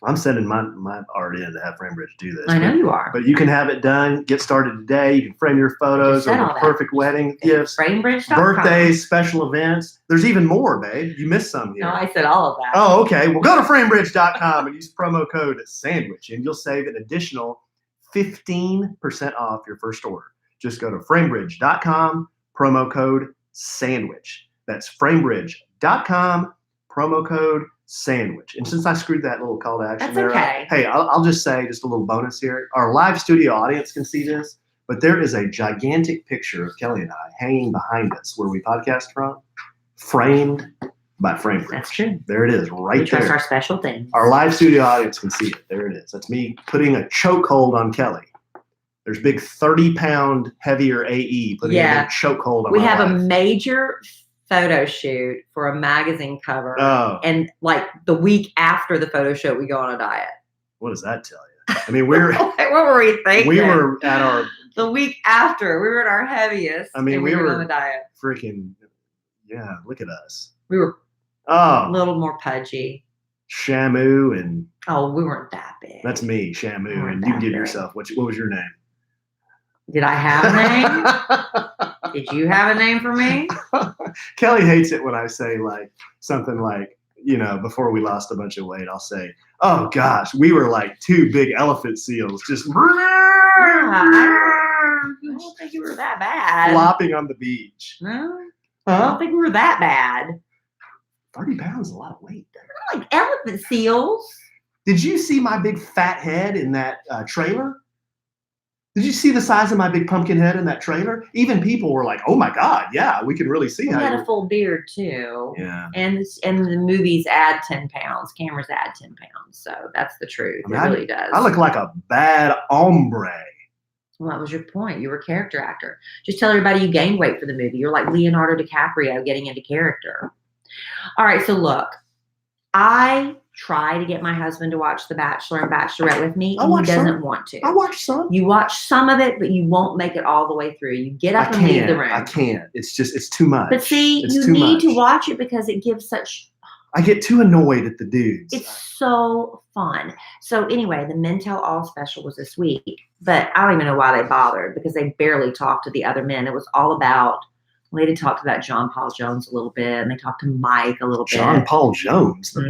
I'm sending my RN to have FrameBridge do this. I know you are. But you can have it done. Get started today. You can frame your photos or the perfect wedding gifts, FrameBridge.com. birthdays, special events. There's even more, babe. You missed some here. No, I said all of that. Oh, okay. Well, go to FrameBridge.com and use promo code SANDWICH, and you'll save an additional 15% off your first order. Just go to FrameBridge.com, promo code SANDWICH. That's FrameBridge.com, promo code SANDWICH. And since I screwed that little call to action there, okay. Hey, I'll just say just a little bonus here. Our live studio audience can see this, but there is a gigantic picture of Kelly and I hanging behind us where we podcast from, framed by FrameBridge. That's true. There it is, right there. We trust our special things. Our live studio audience can see it. There it is. That's me putting a chokehold on Kelly. There's big 30-pound heavier AE putting a chokehold on We my have life. a major photo shoot for a magazine cover. Oh. And like the week after the photo shoot, we go on a diet. What does that tell you? I mean, what were we thinking? We were at our... The week after, we were at our heaviest. I mean, and we were on the diet. Freaking, yeah, look at us. We were a little more pudgy. Shamu and... Oh, we weren't that big. That's me, Shamu. And you can give yourself, what was your name? Did I have a name? Did you have a name for me? Kelly hates it when I say like something like, before we lost a bunch of weight, I'll say, oh gosh, we were like two big elephant seals just I don't think you were that bad. flopping on the beach. No, I don't think we were that bad. 30 pounds is a lot of weight. We're like elephant seals. Did you see my big fat head in that trailer? Did you see the size of my big pumpkin head in that trailer? Even people were like, "Oh my God, yeah, we can really see how." You had a full beard too. Yeah. And the movies add 10 pounds. Cameras add 10 pounds. So that's the truth. It really does. I look like a bad hombre. Well, that was your point. You were a character actor. Just tell everybody you gained weight for the movie. You're like Leonardo DiCaprio getting into character. All right. So look, I try to get my husband to watch The Bachelor and Bachelorette with me, and he doesn't want to. I watch some. You watch some of it, but you won't make it all the way through. You get up and leave the room. I can't. It's too much. But see, you need to watch it because it gives such... I get too annoyed at the dudes. It's so fun. So anyway, the Men Tell All special was this week, but I don't even know why they bothered because they barely talked to the other men. It was all about... They talked about John Paul Jones a little bit, and they talked to Mike a little bit. John Paul Jones, the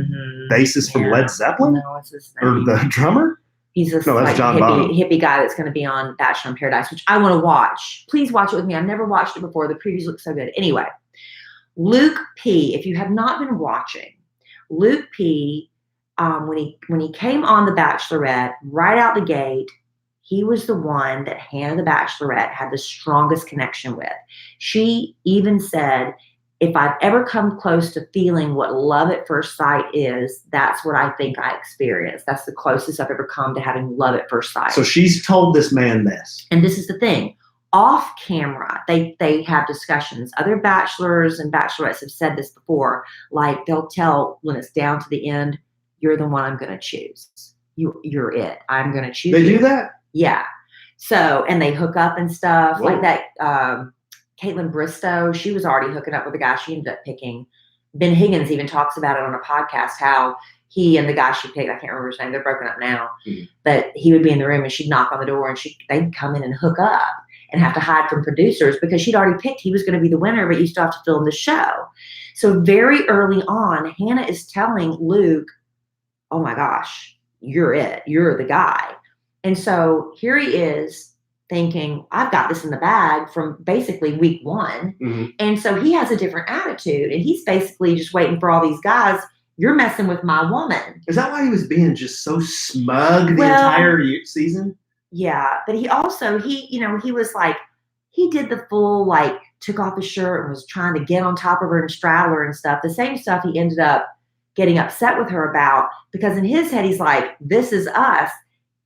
bassist from Led Zeppelin? No, what's his name? Or the drummer? He's a hippie guy that's going to be on Bachelor in Paradise, which I want to watch. Please watch it with me. I've never watched it before. The previews look so good. Anyway, Luke P., if you have not been watching, Luke P., when he came on The Bachelorette, right out the gate, he was the one that Hannah the Bachelorette had the strongest connection with. She even said, if I've ever come close to feeling what love at first sight is, that's what I think I experienced. That's the closest I've ever come to having love at first sight. So she's told this man this. And this is the thing. Off camera, they have discussions. Other bachelors and bachelorettes have said this before. Like they'll tell when it's down to the end, you're the one I'm going to choose. You're it. I'm going to choose They you. do that? Yeah. So, and they hook up and stuff. Whoa. Like that Caitlin Bristow, she was already hooking up with a guy she ended up picking. Ben Higgins even talks about it on a podcast, how he and the guy she picked, I can't remember his name, they're broken up now, but he would be in the room and she'd knock on the door and they'd come in and hook up and have to hide from producers because she'd already picked he was going to be the winner, but you still have to film the show. So very early on, Hannah is telling Luke, oh my gosh, you're it. You're the guy. And so here he is thinking, I've got this in the bag from basically week one. Mm-hmm. And so he has a different attitude. And he's basically just waiting for all these guys. You're messing with my woman. Is that why he was being just so smug the entire season? Yeah. But he also, he was like, he did the full, like, took off his shirt and was trying to get on top of her and straddle her and stuff. The same stuff he ended up getting upset with her about, because in his head, he's like, this is us.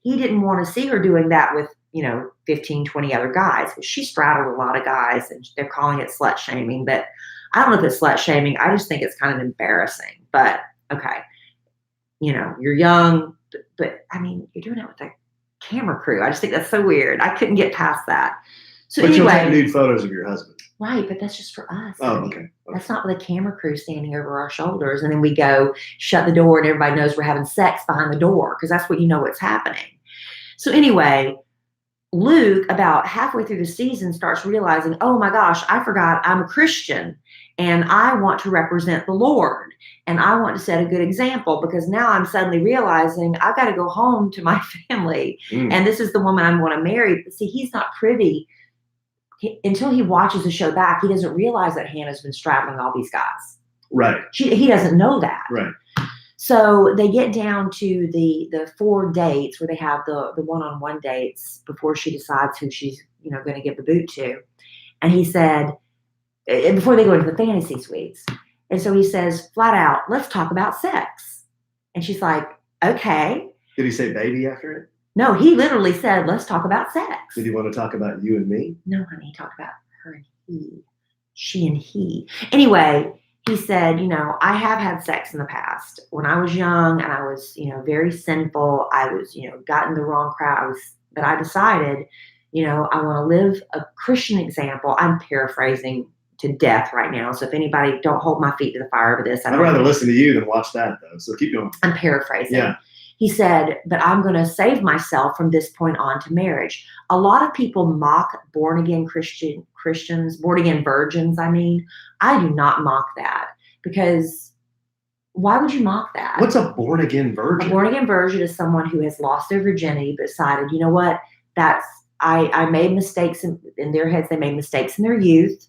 He didn't want to see her doing that with, 15, 20 other guys. But she straddled a lot of guys and they're calling it slut shaming. But I don't know if it's slut shaming. I just think it's kind of embarrassing. But okay, you're young, but I mean, you're doing it with a camera crew. I just think that's so weird. I couldn't get past that. So but anyway, you'll take nude photos of your husband. Right, but that's just for us. Oh, I mean, okay. that's not with a camera crew standing over our shoulders, and then we go shut the door, and everybody knows we're having sex behind the door because that's what you know what's happening. So anyway, Luke, about halfway through the season, starts realizing, oh my gosh, I forgot I'm a Christian and I want to represent the Lord and I want to set a good example because now I'm suddenly realizing I've got to go home to my family and this is the woman I want to marry. But see, he's not privy. Until he watches the show back, he doesn't realize that Hannah's been straddling all these guys. Right. He doesn't know that. Right. So they get down to the 4 dates where they have the one-on-one dates before she decides who she's going to give the boot to. And he said, before they go into the fantasy suites. And so he says flat out, let's talk about sex. And she's like, okay. Did he say baby after it? No, he literally said, let's talk about sex. Did he want to talk about you and me? No, honey, he talked about her and he. She and he. Anyway, he said, I have had sex in the past when I was young and I was, very sinful. I was, got in the wrong crowd. But I decided, I want to live a Christian example. I'm paraphrasing to death right now. So if anybody, don't hold my feet to the fire over this. I'd rather listen to you than watch that though. So keep going. I'm paraphrasing. Yeah. He said, but I'm going to save myself from this point on to marriage. A lot of people mock born-again Christians, born-again virgins, I mean. I do not mock that because why would you mock that? What's a born-again virgin? A born-again virgin is someone who has lost their virginity but decided, you know what, I made mistakes in their heads. They made mistakes in their youth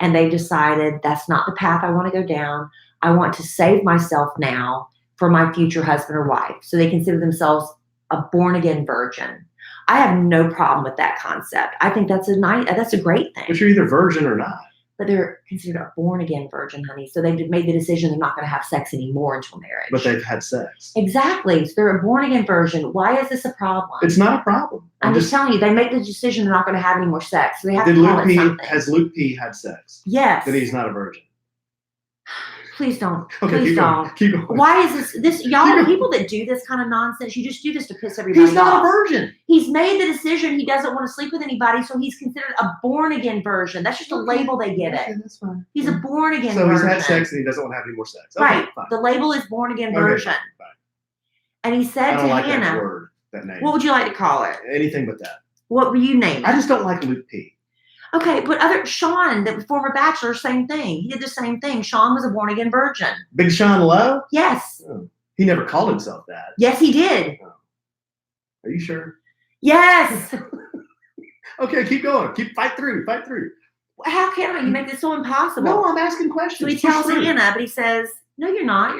and they decided that's not the path I want to go down. I want to save myself now for my future husband or wife. So they consider themselves a born-again virgin. I have no problem with that concept. I think that's a great thing. But you're either virgin or not. But they're considered a born-again virgin, honey. So they've made the decision they're not going to have sex anymore until marriage. But they've had sex. Exactly. So they're a born-again virgin. Why is this a problem? It's not a problem. I'm just telling you, they make the decision they're not going to have any more sex. So they have to call it something. Has Luke P had sex? Yes. Then he's not a virgin. Please don't. Okay, Please don't. Keep going. Why is this y'all people that do this kind of nonsense, you just do this to piss everybody off. He's not a virgin. He's made the decision he doesn't want to sleep with anybody, so he's considered a born-again virgin. That's just a label they give it. That's fine. He's a born-again so virgin. So he's had sex and he doesn't want to have any more sex. Okay, right. Fine. The label is born-again virgin. Fine. And he said to Hannah, that word, that name. What would you like to call it? Anything but that. What will you name it? I just don't like Luke P. Okay, but Sean, the former Bachelor, same thing. He did the same thing. Sean was a born-again virgin. Big Sean Lowe? Yes. Oh. He never called himself that. Yes, he did. Oh. Are you sure? Yes. Okay, keep going. Fight through. How can I? You make this so impossible. No, I'm asking questions. So he tells Hannah, but he says, no, you're not.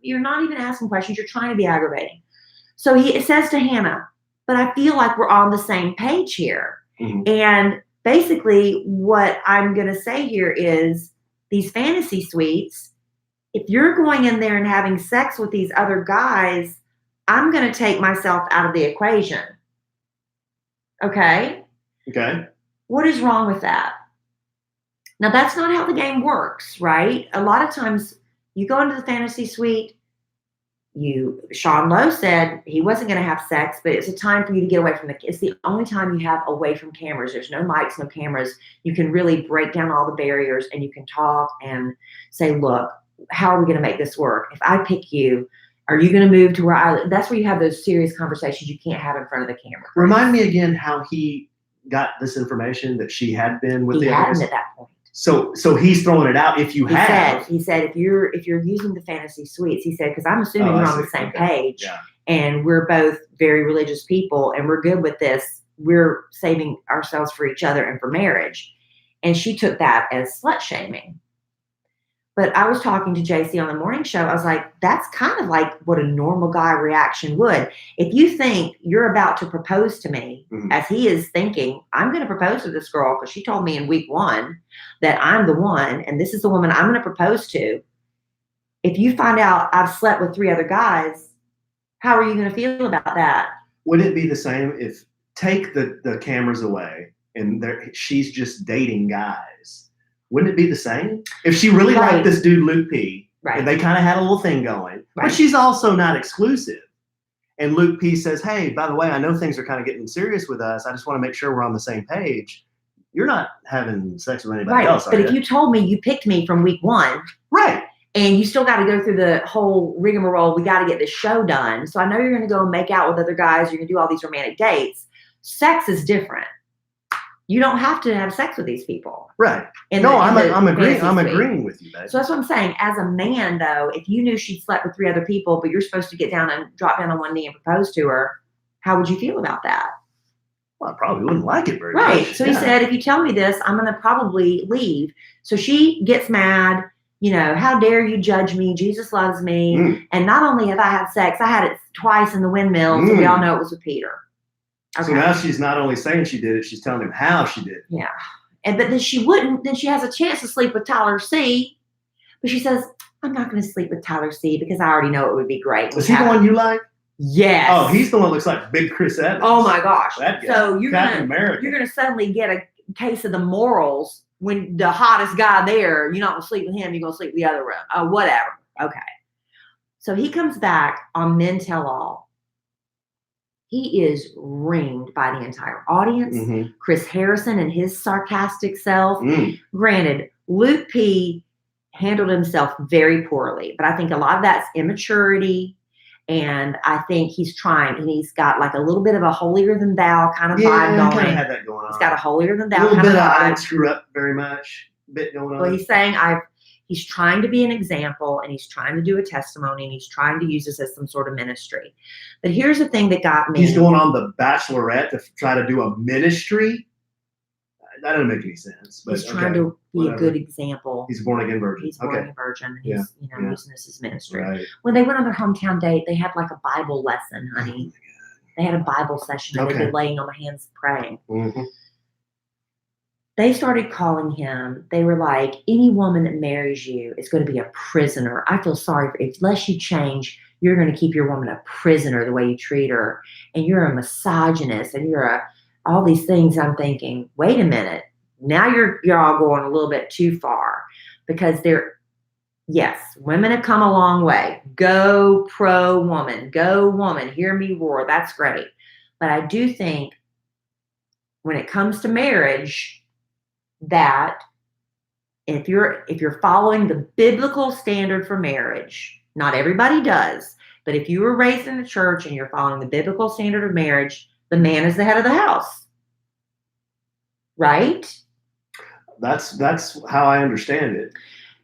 You're not even asking questions. You're trying to be aggravating. So he says to Hannah, but I feel like we're on the same page here. Mm-hmm. And basically, what I'm going to say here is these fantasy suites, if you're going in there and having sex with these other guys, I'm going to take myself out of the equation. Okay? Okay. What is wrong with that? Now, that's not how the game works, right? A lot of times you go into the fantasy suite, Sean Lowe said he wasn't going to have sex, but it's a time for you to get away from it's the only time you have away from cameras. There's no mics, no cameras. You can really break down all the barriers and you can talk and say, look, how are we going to make this work? If I pick you, are you going to move to where I live? That's where you have those serious conversations you can't have in front of the camera. Remind me again how he got this information that she had been with the others. He hadn't at that point. So he's throwing it out. If you have, he said if you're using the fantasy suites, he said, because I'm assuming you're on the same page, and we're both very religious people, and we're good with this. We're saving ourselves for each other and for marriage. And she took that as slut shaming. But I was talking to JC on the morning show. I was like, that's kind of like what a normal guy reaction would. If you think you're about to propose to me, as he is thinking, I'm going to propose to this girl because she told me in week 1 that I'm the one and this is the woman I'm going to propose to. If you find out I've slept with 3 other guys, how are you going to feel about that? Would it be the same if take the cameras away and she's just dating guys? Wouldn't it be the same? If she really liked this dude, Luke P, and they kind of had a little thing going, but she's also not exclusive. And Luke P says, hey, by the way, I know things are kind of getting serious with us. I just want to make sure we're on the same page. you're not having sex with anybody Right. else, But if you told me you picked me from week 1, right, and you still got to go through the whole rigmarole, we got to get this show done. So I know you're going to go and make out with other guys. You're going to do all these romantic dates. Sex is different. You don't have to have sex with these people. right. I'm agreeing with you, babe. So that's what I'm saying. As a man, though, if you knew she slept with 3 other people, but you're supposed to get down and drop down on one knee and propose to her, how would you feel about that? Well, I probably wouldn't like it very much. Right. So he said, if you tell me this, I'm going to probably leave. So she gets mad. How dare you judge me? Jesus loves me. And not only have I had sex, I had it twice in the windmill. So we all know it was with Peter. Okay. So now she's not only saying she did it, she's telling him how she did it. Yeah. But then she wouldn't. Then she has a chance to sleep with Tyler C. But she says, I'm not going to sleep with Tyler C. because I already know it would be great. Was he the one you like? Yes. Oh, he's the one that looks like big Chris Evans. Oh my gosh. That guy. So you're gonna suddenly get a case of the morals when the hottest guy there, you're not gonna sleep with him, you're gonna sleep with the other room. Oh, whatever. Okay. So he comes back on Men Tell All. He is ringed by the entire audience. Mm-hmm. Chris Harrison and his sarcastic self. Granted, Luke P handled himself very poorly, but I think a lot of that's immaturity. And I think he's trying, and he's got like a little bit of a holier than thou kind of vibe going. Kind of had that going on. He's got a holier than thou kind of vibe. I didn't vibe. screw up very much. Bit going on. Well, he's saying he's trying to be an example, and he's trying to do a testimony, and he's trying to use this as some sort of ministry. But here's the thing that got me. He's going on the Bachelorette to try to do a ministry. That doesn't make any sense. But he's trying to be a good example. He's a born again virgin. He's a born again virgin. And he's using this as ministry. Right. When they went on their hometown date, they had like a Bible lesson, honey. They had a Bible session, and they'd be laying on the hands praying. Mm-hmm. They started calling him. They were like, any woman that marries you is going to be a prisoner. I feel sorry for you. Unless you change, you're going to keep your woman a prisoner the way you treat her. And you're a misogynist, and you're all these things. I'm thinking, wait a minute. Now you're all going a little bit too far, because yes, women have come a long way. Go pro woman, go woman, hear me roar. That's great. But I do think when it comes to marriage, that if you're following the biblical standard for marriage, not everybody does, but if you were raised in the church and you're following the biblical standard of marriage, the man is the head of the house. Right? That's how I understand it.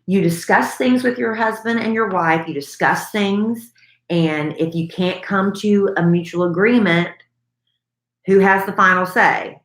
You discuss things with your husband and your wife. You discuss things, and if you can't come to a mutual agreement, who has the final say?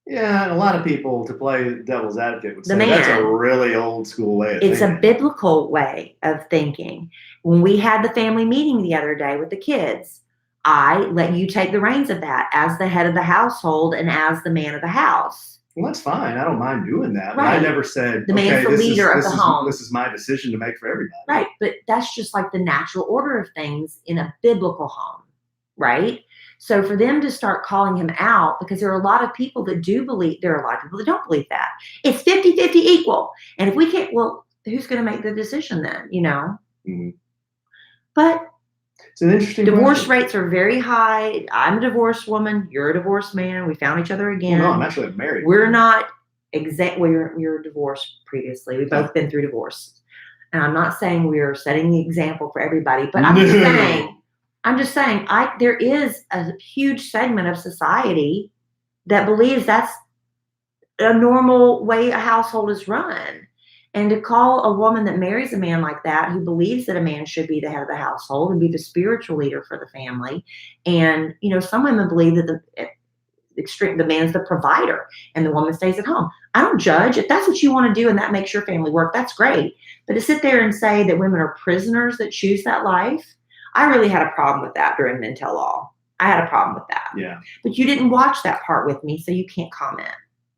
Yeah, and a lot of people, to play devil's advocate, would say that's a really old school way of thinking. It's a biblical way of thinking. When we had the family meeting the other day with the kids, I let you take the reins of that as the head of the household and as the man of the house. Well, that's fine. I don't mind doing that. Right. But I never said, the man's the leader of the home. This is my decision to make for everybody. Right. But that's just like the natural order of things in a biblical home. Right. So for them to start calling him out, because there are a lot of people that do believe, there are a lot of people that don't believe that. It's 50-50 equal. And if we can't, well, who's going to make the decision then, Mm-hmm. But it's an interesting divorce rates are very high. I'm a divorced woman. You're a divorced man. We found each other again. Well, no, I'm actually married. We're not exactly, you're divorced previously. We've both been through divorce. And I'm not saying we're setting the example for everybody, but I'm just saying, there is a huge segment of society that believes that's a normal way a household is run. And to call a woman that marries a man like that, who believes that a man should be the head of the household and be the spiritual leader for the family. And, some women believe that the man's the provider and the woman stays at home. I don't judge. If that's what you want to do and that makes your family work, that's great. But to sit there and say that women are prisoners that choose that life, I really had a problem with that during Men Tell All. I had a problem with that. Yeah. But you didn't watch that part with me, so you can't comment,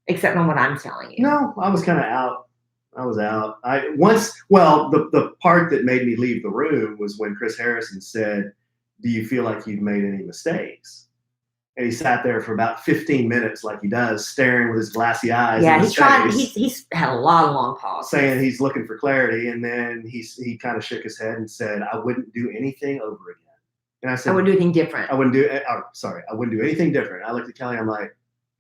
except on what I'm telling you. No, I was kind of out. I was out. The part that made me leave the room was when Chris Harrison said, "Do you feel like you've made any mistakes?" And he sat there for about 15 minutes, like he does, staring with his glassy eyes. Yeah, he's had a lot of long pauses, saying he's looking for clarity, and then he kind of shook his head and said, "I wouldn't do anything over again." And I said, "I wouldn't do anything different." I wouldn't do anything different. I looked at Kelly. I'm like,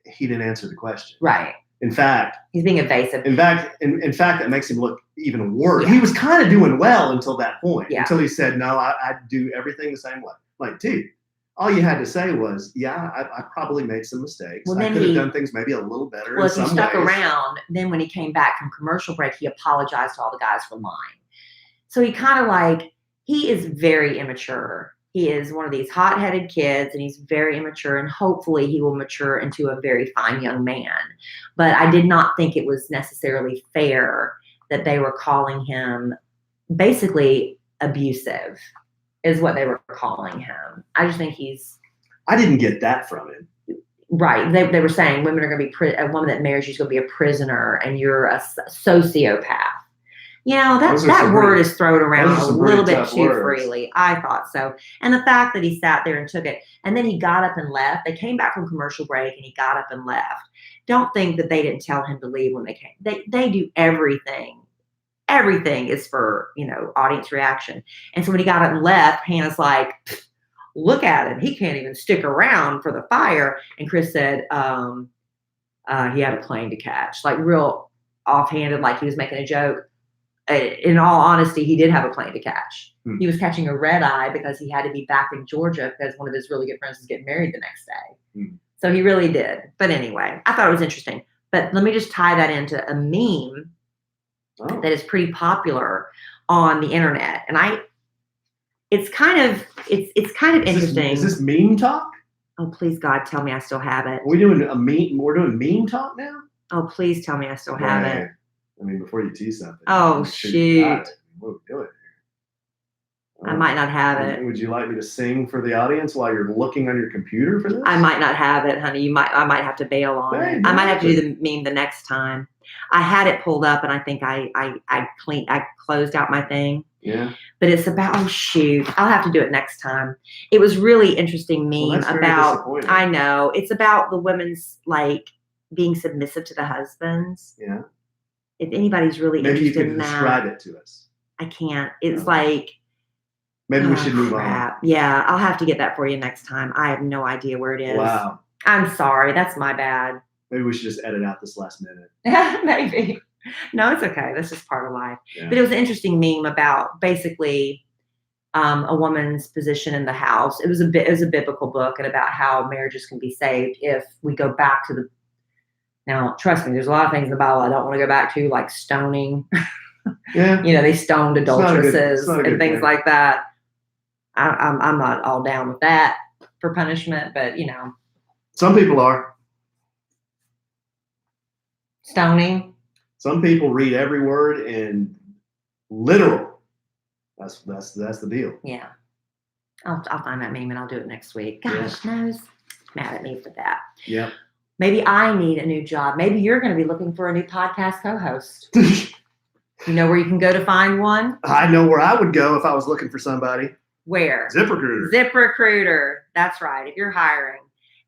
he didn't answer the question. Right. In fact, he's being evasive. In fact, that makes him look even worse. Yeah. He was kind of doing well until that point. Yeah. Until he said, "No, I do everything the same way." Like, dude, all you had to say was, "Yeah, I probably made some mistakes. Well, I could have done things maybe a little better." Well, in if he some stuck ways. around, then when he came back from commercial break, he apologized to all the guys for lying. So he kind of like, he is very immature. He is one of these hot-headed kids, and he's very immature, and hopefully he will mature into a very fine young man. But I did not think it was necessarily fair that they were calling him basically abusive, is what they were calling him. I just think I didn't get that from him. Right. They were saying women are going to be, a woman that marries you is going to be a prisoner, and you're a sociopath. You know, that word is thrown around a little bit too freely. I thought so. And the fact that he sat there and took it, and then he got up and left. They came back from commercial break, and he got up and left. Don't think that they didn't tell him to leave when they came. They do everything. Everything is for, audience reaction. And so when he got up and left, Hannah's like, look at him. He can't even stick around for the fire. And Chris said he had a plane to catch. Like real offhanded, like he was making a joke. In all honesty, he did have a plane to catch. He was catching a red eye because he had to be back in Georgia because one of his really good friends was getting married the next day. So he really did. But anyway, I thought it was interesting. But let me just tie that into a meme that is pretty popular on the internet. And it's kind of interesting. Is this meme talk? Oh, please, God, tell me I still have it. We're doing meme talk now? Oh, please tell me I still have it. I mean, before you tease something. Oh, shoot. What are we doing here? I might not have it. Would you like me to sing for the audience while you're looking on your computer for this? I might not have it, honey. I might have to bail on it. I might have to do the meme the next time. I had it pulled up, and I think I closed out my thing. Yeah. But it's about, oh shoot, I'll have to do it next time. It was really interesting meme about, I know, it's about the women's like being submissive to the husbands. Yeah. If anybody's really interested in that. Maybe you can describe it to us. I can't. It's like. Maybe we should move on. Yeah, I'll have to get that for you next time. I have no idea where it is. Wow. I'm sorry. That's my bad. Maybe we should just edit out this last minute. Maybe. No, it's okay. That's just part of life. Yeah. But it was an interesting meme about basically a woman's position in the house. It was a biblical book, and about how marriages can be saved if we go back to now, trust me, there's a lot of things in the Bible I don't want to go back to, like stoning. Yeah. They stoned adulteresses and things like that. I'm not all down with that for punishment, but some people are. Stoning. Some people read every word in literal. That's the deal. Yeah. I'll find that meme and I'll do it next week. Gosh knows. Mad at me for that. Yeah. Maybe I need a new job. Maybe you're going to be looking for a new podcast co-host. You know where you can go to find one? I know where I would go if I was looking for somebody. Where? ZipRecruiter. ZipRecruiter. That's right. If you're hiring.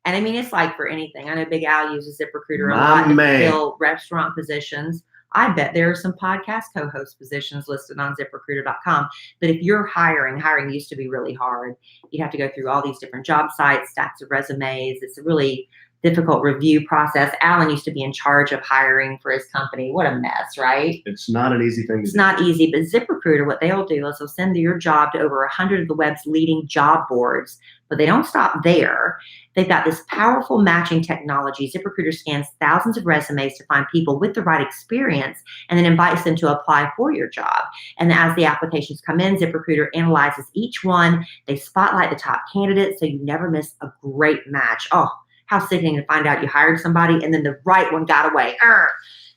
And I mean, it's like for anything. I know Big Al uses ZipRecruiter a lot to fill restaurant positions. I bet there are some podcast co-host positions listed on ZipRecruiter.com. But if you're hiring used to be really hard. You'd have to go through all these different job sites, stacks of resumes. It's a really difficult review process. Alan used to be in charge of hiring for his company. What a mess, right? It's not an easy thing to do. It's not easy, but ZipRecruiter, what they'll do is they'll send your job to over 100 of the web's leading job boards, but they don't stop there. They've got this powerful matching technology. ZipRecruiter scans thousands of resumes to find people with the right experience and then invites them to apply for your job. And as the applications come in, ZipRecruiter analyzes each one. They spotlight the top candidates so you never miss a great match. Oh, how sickening to find out you hired somebody and then the right one got away.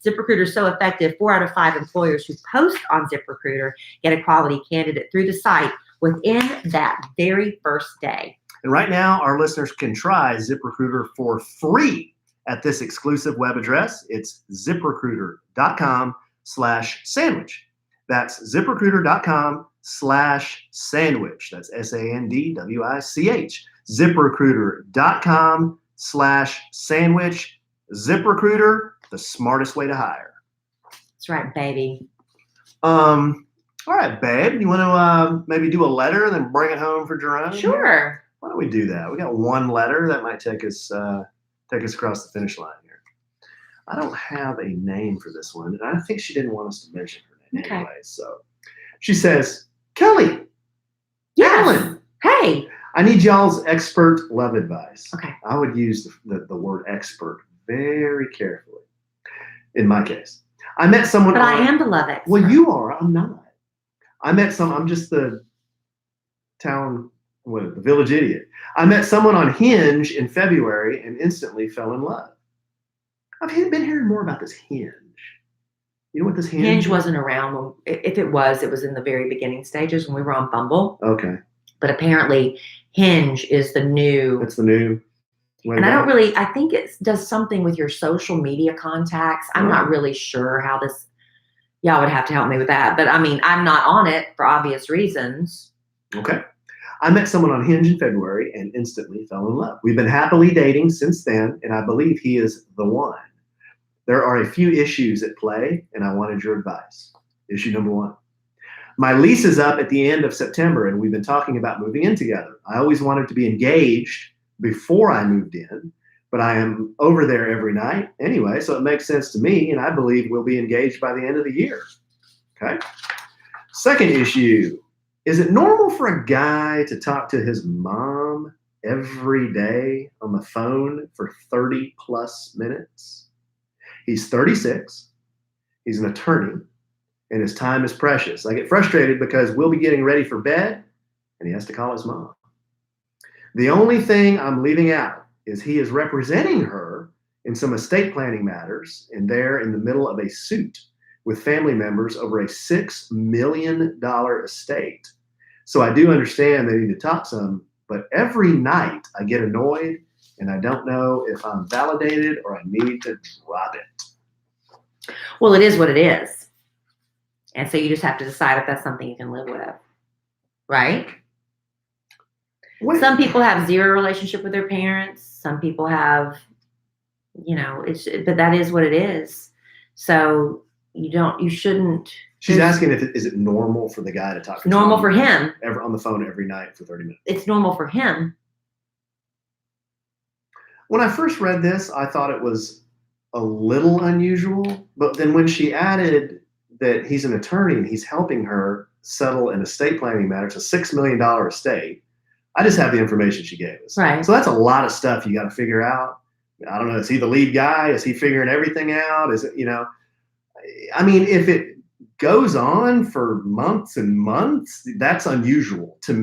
ZipRecruiter is so effective. 4 out of 5 employers who post on ZipRecruiter get a quality candidate through the site within that very first day. And right now, our listeners can try ZipRecruiter for free at this exclusive web address. It's ZipRecruiter.com/sandwich. That's ZipRecruiter.com/sandwich. That's SANDWICH. ZipRecruiter.com/sandwich. ZipRecruiter, the smartest way to hire. That's right, baby. All right, babe. You want to maybe do a letter and then bring it home for Jerome? Sure. Why don't we do that? We got one letter that might take us take us across the finish line here. I don't have a name for this one, and I think she didn't want us to mention her name anyway. So she says, Kelly, Yes. Hey. I need y'all's expert love advice. Okay. I would use the word expert very carefully in my case. I met someone. But I am the love expert. Well, you are. I'm not. I'm just the the village idiot. I met someone on Hinge in February and instantly fell in love. I've been hearing more about this Hinge. You know what this Hinge? Hinge wasn't around when, if it was in the very beginning stages when we were on Bumble. Okay. But apparently Hinge is the new. It's the new. And I think it does something with your social media contacts. I'm not really sure how this, y'all would have to help me with that. But I mean, I'm not on it for obvious reasons. Okay. I met someone on Hinge in February and instantly fell in love. We've been happily dating since then, and I believe he is the one. There are a few issues at play, and I wanted your advice. Issue number 1. My lease is up at the end of September, and we've been talking about moving in together. I always wanted to be engaged before I moved in, but I am over there every night anyway, so it makes sense to me, and I believe we'll be engaged by the end of the year. Okay. Second issue. Is it normal for a guy to talk to his mom every day on the phone for 30 plus minutes? He's 36. He's an attorney, and his time is precious. I get frustrated because we'll be getting ready for bed, and he has to call his mom. The only thing I'm leaving out is he is representing her in some estate planning matters, and they're in the middle of a suit with family members over a $6 million estate. So I do understand they need to talk some, but every night I get annoyed and I don't know if I'm validated or I need to drop it. Well, it is what it is. And so you just have to decide if that's something you can live with, right? Some people have zero relationship with their parents. Some people have, but that is what it is. So you shouldn't. She's asking is it normal for the guy to talk to normal for him on the phone every night for 30 minutes? It's normal for him. When I first read this, I thought it was a little unusual, but then when she added that he's an attorney and he's helping her settle an estate planning matter, it's a $6 million estate. I just have the information she gave us. Right. So that's a lot of stuff you got to figure out. I don't know. Is he the lead guy? Is he figuring everything out? Is it, I mean, if it goes on for months and months, that's unusual. To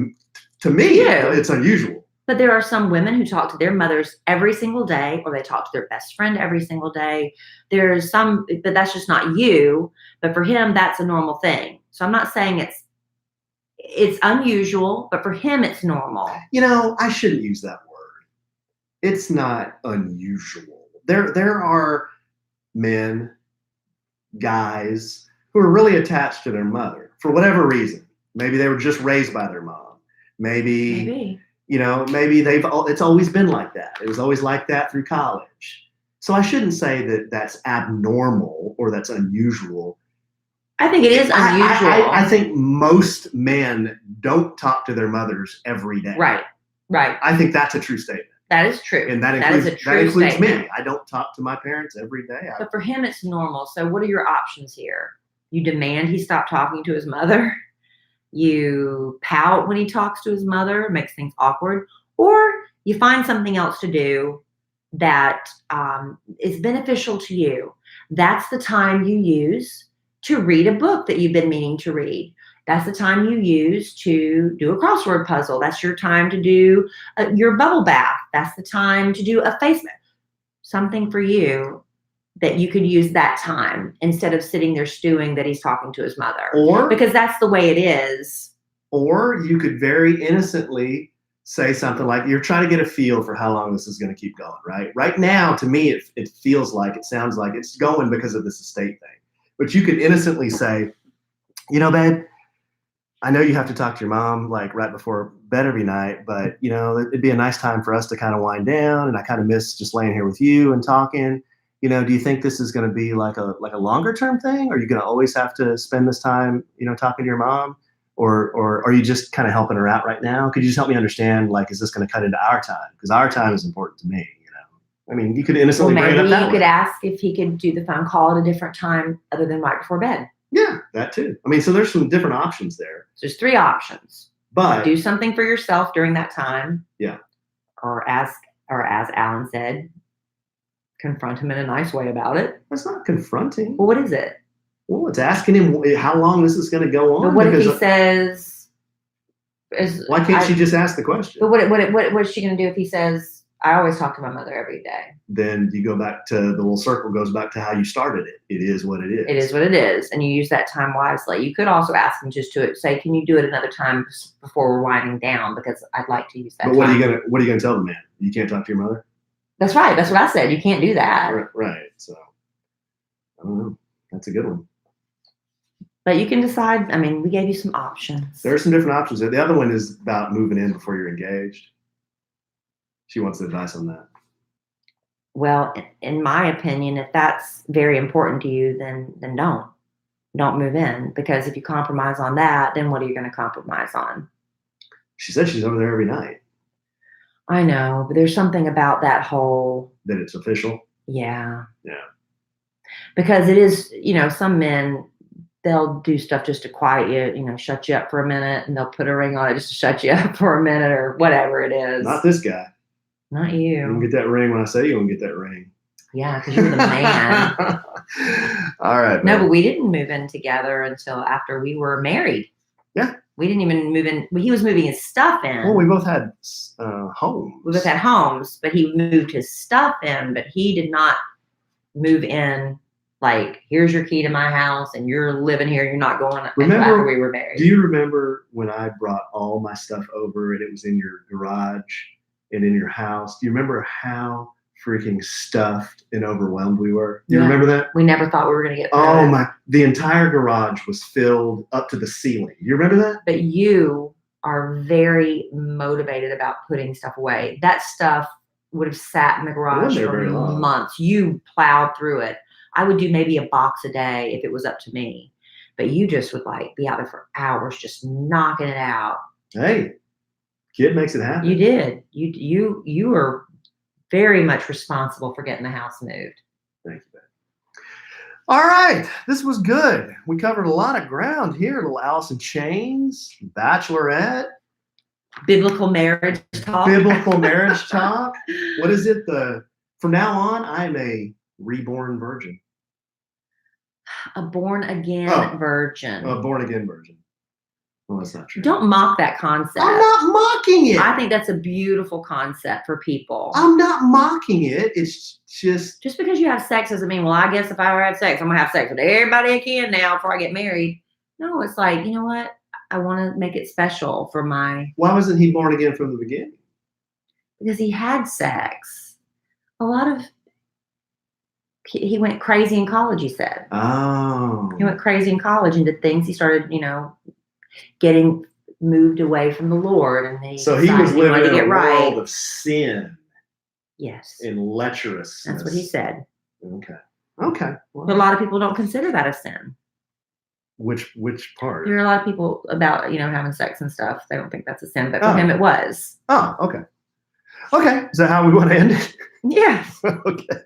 me, it's unusual. But there are some women who talk to their mothers every single day, or they talk to their best friend every single day. There's some, but that's just not you. But for him, that's a normal thing. So I'm not saying it's unusual, but for him, it's normal. I shouldn't use that word. It's not unusual. There are men, guys who are really attached to their mother for whatever reason. Maybe they were just raised by their mom. Maybe it's always been like that. It was always like that through college. So I shouldn't say that that's abnormal or that's unusual. I think it is unusual. I think most men don't talk to their mothers every day. Right. I think that's a true statement. That is true. And that includes me. I don't talk to my parents every day. But for him, it's normal. So what are your options here? You demand he stop talking to his mother. You pout when he talks to his mother, makes things awkward. Or you find something else to do that is beneficial to you. That's the time you use to read a book that you've been meaning to read. That's the time you use to do a crossword puzzle. That's your time to do your bubble bath. That's the time to do a face mask. Something for you that you could use that time instead of sitting there stewing that he's talking to his mother. Or because that's the way it is. Or you could very innocently say something like, you're trying to get a feel for how long this is going to keep going, right? Right now, to me, it sounds like it's going because of this estate thing. But you could innocently say, babe, I know you have to talk to your mom like right before bed every night, but it'd be a nice time for us to kind of wind down, and I kind of miss just laying here with you and talking. Do you think this is going to be like a longer term thing? Are you going to always have to spend this time, talking to your mom, or are you just kind of helping her out right now? Could you just help me understand, like, is this going to cut into our time? Because our time is important to me. I mean, you could Well, innocently bring it maybe up that you could way. ask if he could do the phone call at a different time other than right before bed. Yeah, that too. I mean, so there's some different options there. So there's 3 options. But Do something for yourself during that time. Yeah. Or as Alan said, confront him in a nice way about it. That's not confronting. Well, what is it? Well, it's asking him how long this is going to go on. But what if he says? Why can't she just ask the question? But what is she going to do if he says, "I always talk to my mother every day"? Then you go back to the little circle goes back to how you started it. It is what it is. It is what it is, and you use that time wisely. You could also ask him just to say, "Can you do it another time before we're winding down? Because I'd like to use that." But what are you gonna tell the man? You can't talk to your mother? That's right. That's what I said. You can't do that. Right. So I don't know. That's a good one. But you can decide. I mean, we gave you some options. There are some different options. The other one is about moving in before you're engaged. She wants advice on that. Well, in my opinion, if that's very important to you, then don't move in, because if you compromise on that, then what are you going to compromise on? She said she's over there every night. I know, but there's something about that whole that it's official. Yeah. Yeah. Because it is, some men, they'll do stuff just to quiet you, shut you up for a minute, and they'll put a ring on it just to shut you up for a minute or whatever it is. Not this guy. Not you. You can get that ring when I say you want to get that ring. Yeah, because you're the man. All right. No, man. but we didn't move in together until after we were married. Yeah. We didn't even move in. He was moving his stuff in. Well, we both had homes. We both had homes, but he moved his stuff in, but he did not move in like, here's your key to my house and you're living here. You're not going until after we were married. Do you remember when I brought all my stuff over and it was in your garage and in your house? Do you remember how freaking stuffed and overwhelmed we were? Do you remember that? We never thought we were going to get through Oh it. my, the entire garage was filled up to the ceiling. You remember that? But you are very motivated about putting stuff away. That stuff would have sat in the garage for months. You plowed through it. I would do maybe a box a day if it was up to me. But you just would be out there for hours just knocking it out. Hey, kid makes it happen. You did. You were very much responsible for getting the house moved. Thank you, babe. All right. This was good. We covered a lot of ground here. Little Alice in Chains, Bachelorette. Biblical marriage talk. Biblical marriage talk. What is it? From now on, I'm a reborn virgin. A born again virgin. A born again virgin. Well, that's not true. Don't mock that concept. I'm not mocking it. I think that's a beautiful concept for people. I'm not mocking it. It's just because you have sex doesn't mean, well, I guess if I ever had sex, I'm gonna have sex with everybody I can now before I get married. No, it's like, you know what? I want to make it special for my. Why wasn't he born again from the beginning? Because he had sex. He went crazy in college, he said. Oh. He went crazy in college and did things. He started, getting moved away from the Lord. And he was living in a world of sin. Yes. And lecherousness. That's what he said. Okay. Well, but a lot of people don't consider that a sin. Which part? There are a lot of people about, having sex and stuff. They don't think that's a sin, but for him it was. Oh, okay. Okay. Is that how we want to end it? Yes. Okay.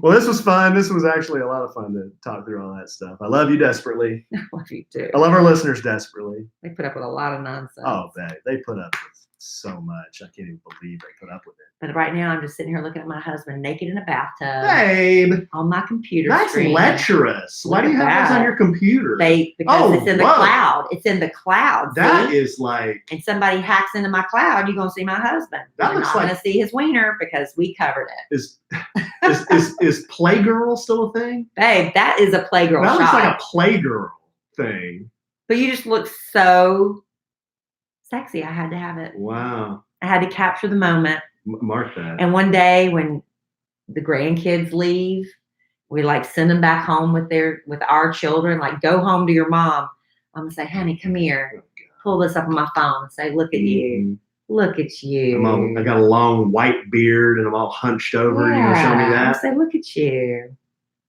Well, this was fun. This was actually a lot of fun to talk through all that stuff. I love you desperately. I love you too. I love our listeners desperately. They put up with a lot of nonsense. Oh, they put up with so much. I can't even believe they put up with it. But right now, I'm just sitting here looking at my husband naked in a bathtub. Babe. On my computer That's screen. lecherous. Why do you have this on your computer? Because it's in the cloud. It's in the cloud. That is like. And somebody hacks into my cloud, you're going to see my husband. That you're looks not going to see his wiener because we covered it. Is Playgirl still a thing? Babe, that is a Playgirl shot. That looks like a Playgirl thing. But you just look so sexy. I had to have it. Wow. I had to capture the moment. Mark that. And one day when the grandkids leave, we send them back home with our children. Go home to your mom. I'm gonna say, honey, come here. Pull this up on my phone and say, look at you. Look at you. I got a long white beard and I'm all hunched over. Yeah. You gonna show me that? I say, look at you.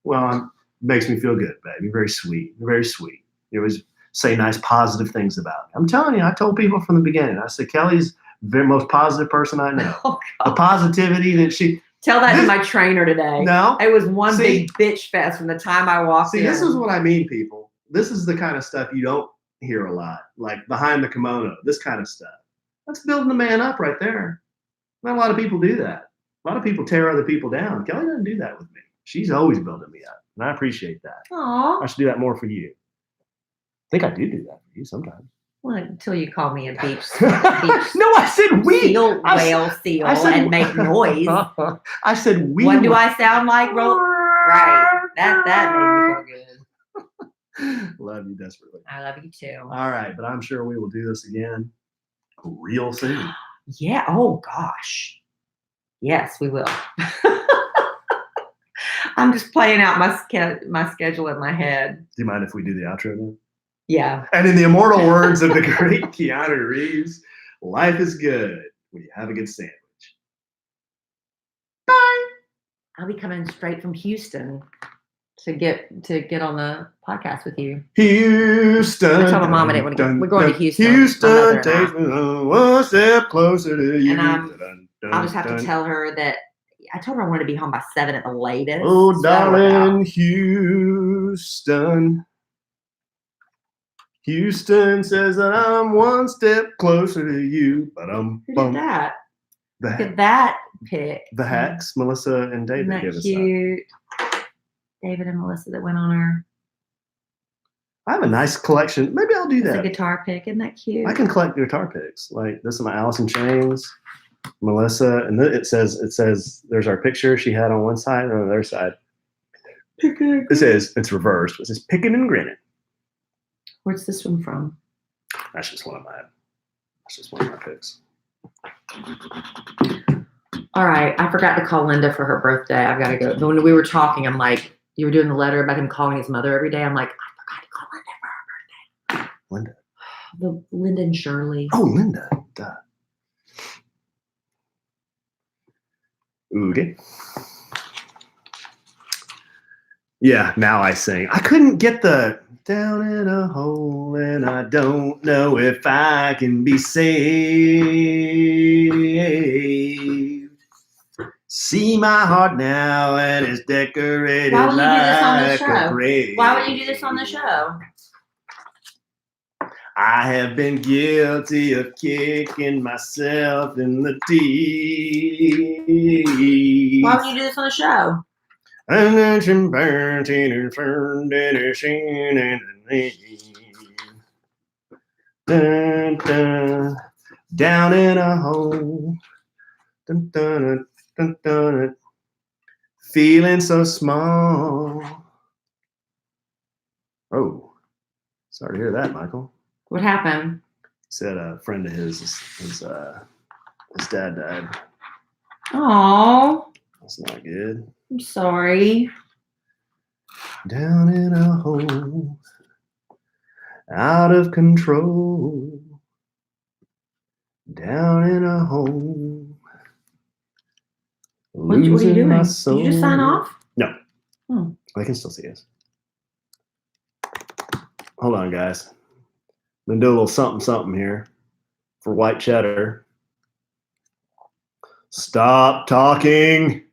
Well, it makes me feel good, baby. You're very sweet. You're very sweet. You always say nice, positive things about me. I'm telling you, I told people from the beginning. I said, Kelly's The most positive person I know. Oh, The God. positivity that she. Tell that to my trainer today. No. It was one See- big bitch fest from the time I walked in. This is what I mean, people. This is the kind of stuff you don't hear a lot, like behind the kimono, this kind of stuff. That's building a man up right there. Not a lot of people do that. A lot of people tear other people down. Kelly doesn't do that with me. She's always building me up, and I appreciate that. Aw. I should do that more for you. I think I do that for you sometimes. Well, until you call me a beach No, I said we. seal, I whale seal, I said- and make noise. I said we. What do I sound like? Right. That made me feel good. Love you desperately. I love you too. All right, but I'm sure we will do this again real soon. Yeah. Oh gosh. Yes, we will. I'm just playing out my schedule in my head. Do you mind if we do the outro now? Yeah. And in the immortal words of the great Keanu Reeves, life is good when you have a good sandwich. Bye. I'll be coming straight from Houston to get on the podcast with you. Houston. I told my mom I didn't want to go. We're going to Houston. Houston takes me one step closer to you. And I'll just have to tell her that I told her I wanted to be home by 7 at the latest. Oh, so that'll work darling, out. Houston. Houston says that I'm one step closer to you. Who did that? The, Look at that pic. the Hacks, Melissa and David Isn't give that us that. cute? David and Melissa that went on her. I have a nice collection. Maybe I'll do It's a that. guitar pick. Isn't that cute? I can collect guitar picks. Like this is my Alice in Chains, Melissa, and it says there's our picture she had on one side and on the other side. It says it's reversed. It says picking and grinning. Where's this one from? That's just one of my picks. All right. I forgot to call Linda for her birthday. I've got to go. When we were talking, I'm like, you were doing the letter about him calling his mother every day. I'm like, I forgot to call Linda for her birthday. Linda. The Linda and Shirley. Oh, Linda. Duh. Okay. Yeah, now I sing. I couldn't get the down in a hole and I don't know if I can be saved. See my heart now and it's decorated Why would you do this on the like a show? grave. Why would you do this on the show? I have been guilty of kicking myself in the teeth. Why would you do this on the show? And then some burning and fern finishing in the dun, dun, down in a hole. Dun, dun, dun, dun, feeling so small. Oh, sorry to hear that, Michael. What happened? He said a friend of his dad died. Oh, That's not good. I'm sorry. Down in a hole, out of control. Down in a hole, What are you losing doing? my Did soul. you just sign off? No. Hmm. They can still see us. Hold on, guys. I'm gonna do a little something here for white cheddar. Stop talking.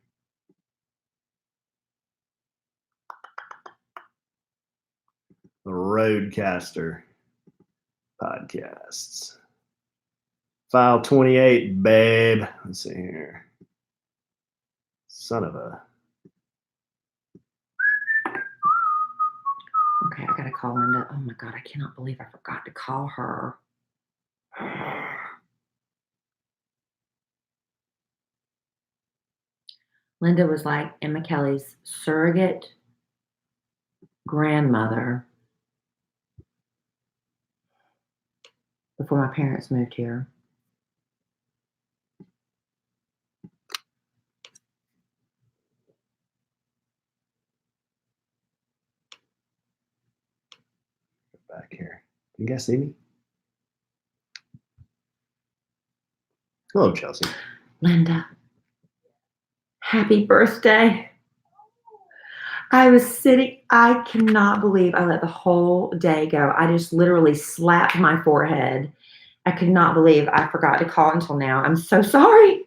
The Roadcaster podcasts. File 28, babe. Let's see here. Son of a. Okay, I gotta call Linda. Oh my God, I cannot believe I forgot to call her. Linda was like Emma Kelly's surrogate grandmother before my parents moved here. Back here. Can you guys see me? Hello, Chelsea. Linda, happy birthday. I was sitting, I cannot believe I let the whole day go. I just literally slapped my forehead I could not believe I forgot to call until now. I'm so sorry.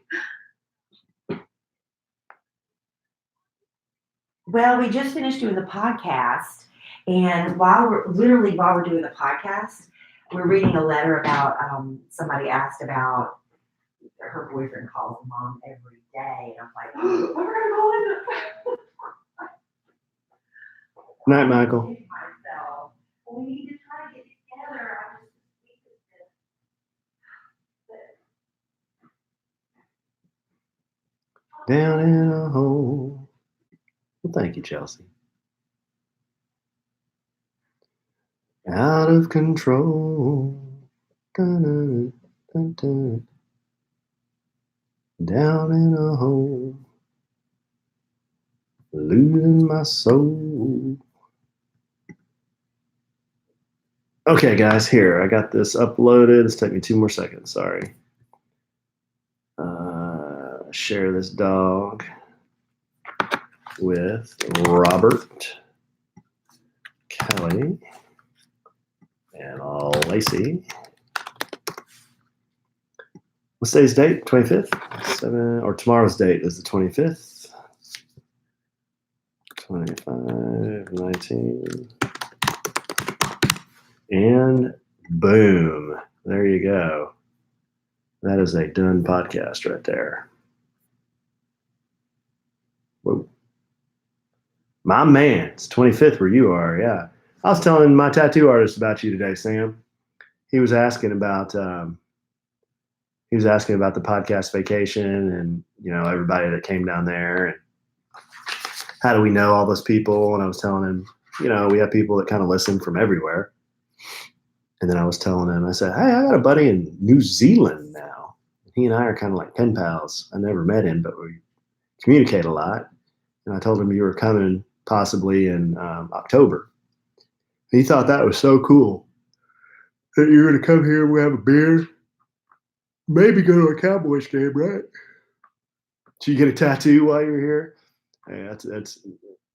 Well, we just finished doing the podcast, and while we're doing the podcast, we're reading a letter about somebody asked about her boyfriend calls mom every day, and I'm like, oh, we're gonna call him. Night, Michael. Myself. We need to try to get together. Down in a hole. Well, thank you, Chelsea. Out of control. Dun, dun, dun. Down in a hole. Losing my soul. Okay, guys, here. I got this uploaded. It's taking me 2 more seconds. Sorry. Share this dog with Robert, Kelly, and Lacey. What's today's date? 25th? Or tomorrow's date is the 25th. 25, 19. And boom. There you go. That is a done podcast right there. Whoa. My man, it's 25th where you are, yeah. I was telling my tattoo artist about you today, Sam. He was asking about the podcast vacation and everybody that came down there and how do we know all those people? And I was telling him, we have people that kind of listen from everywhere. And then I was telling him, I said, hey, I got a buddy in New Zealand now. He and I are kind of like pen pals. I never met him, but we communicate a lot. And I told him you were coming possibly in October. He thought that was so cool that you're going to come here and we have a beer, maybe go to a Cowboys game, right? So you get a tattoo while you're here. Hey,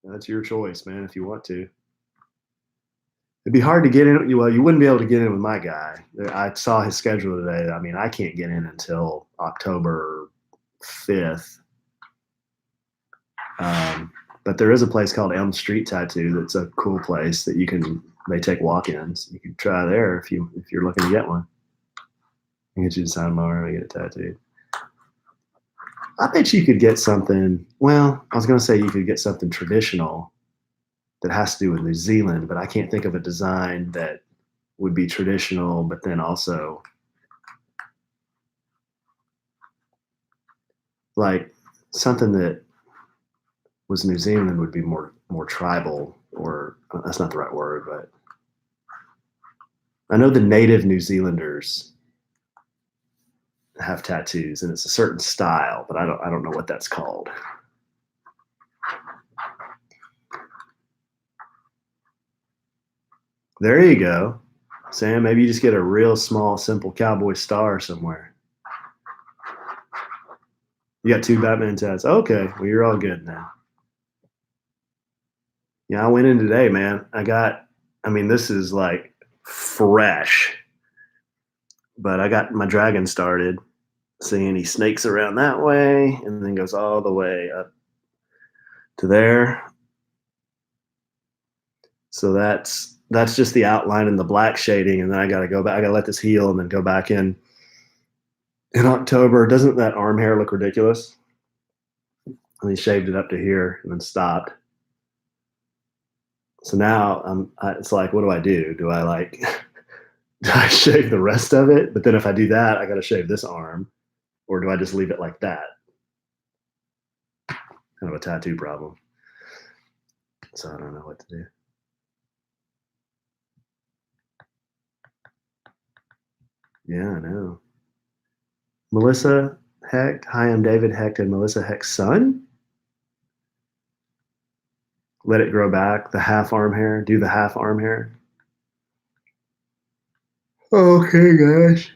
that's your choice, man. If you want to, it'd be hard to get in. Well, you wouldn't be able to get in with my guy. I saw his schedule today. I mean, I can't get in until October 5th. But there is a place called Elm Street Tattoo that's a cool place that they take walk-ins. You can try there if you're looking to get one. I can get you to sign tomorrow and get it tattooed. I bet you could get something. Well, I was going to say you could get something traditional that has to do with New Zealand, but I can't think of a design that would be traditional, but then also like something that was New Zealand would be more tribal, or that's not the right word, but I know the native New Zealanders have tattoos and it's a certain style, but I don't know what that's called. There you go. Sam, maybe you just get a real small, simple cowboy star somewhere. You got 2 Batman tats. Okay, well, you're all good now. Yeah, I went in today, man. This is like fresh, but I got my dragon started, seeing he snakes around that way and then goes all the way up to there. So that's just the outline and the black shading, and then I got to go back. I got to let this heal and then go back in October. Doesn't that arm hair look ridiculous? And he shaved it up to here and then stopped. So now it's like, what do I do? Do I do I shave the rest of it? But then if I do that, I got to shave this arm, or do I just leave it like that? Kind of a tattoo problem. So I don't know what to do. Yeah, I know. Melissa Hecht. Hi, I'm David Hecht and Melissa Hecht's son. Let it grow back. The half arm hair. Do the half arm hair. Okay, guys.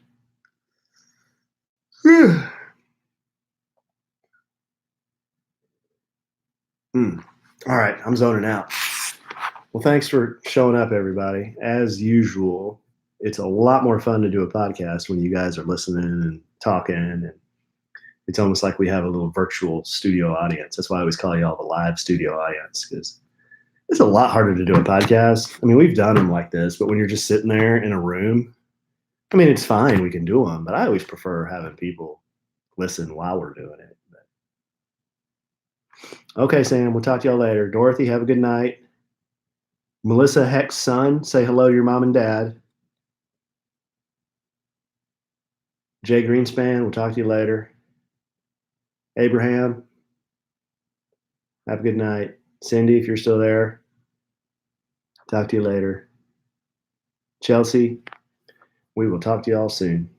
All right, I'm zoning out. Well, thanks for showing up, everybody. As usual, it's a lot more fun to do a podcast when you guys are listening and talking, and it's almost like we have a little virtual studio audience. That's why I always call you all the live studio audience, because it's a lot harder to do a podcast. I mean, we've done them like this, but when you're just sitting there in a room, I mean, it's fine. We can do them, but I always prefer having people listen while we're doing it. But, okay, Sam, we'll talk to y'all later. Dorothy, have a good night. Melissa Heck's son, say hello to your mom and dad. Jay Greenspan, we'll talk to you later. Abraham, have a good night. Cindy, if you're still there, talk to you later. Chelsea, we will talk to you all soon.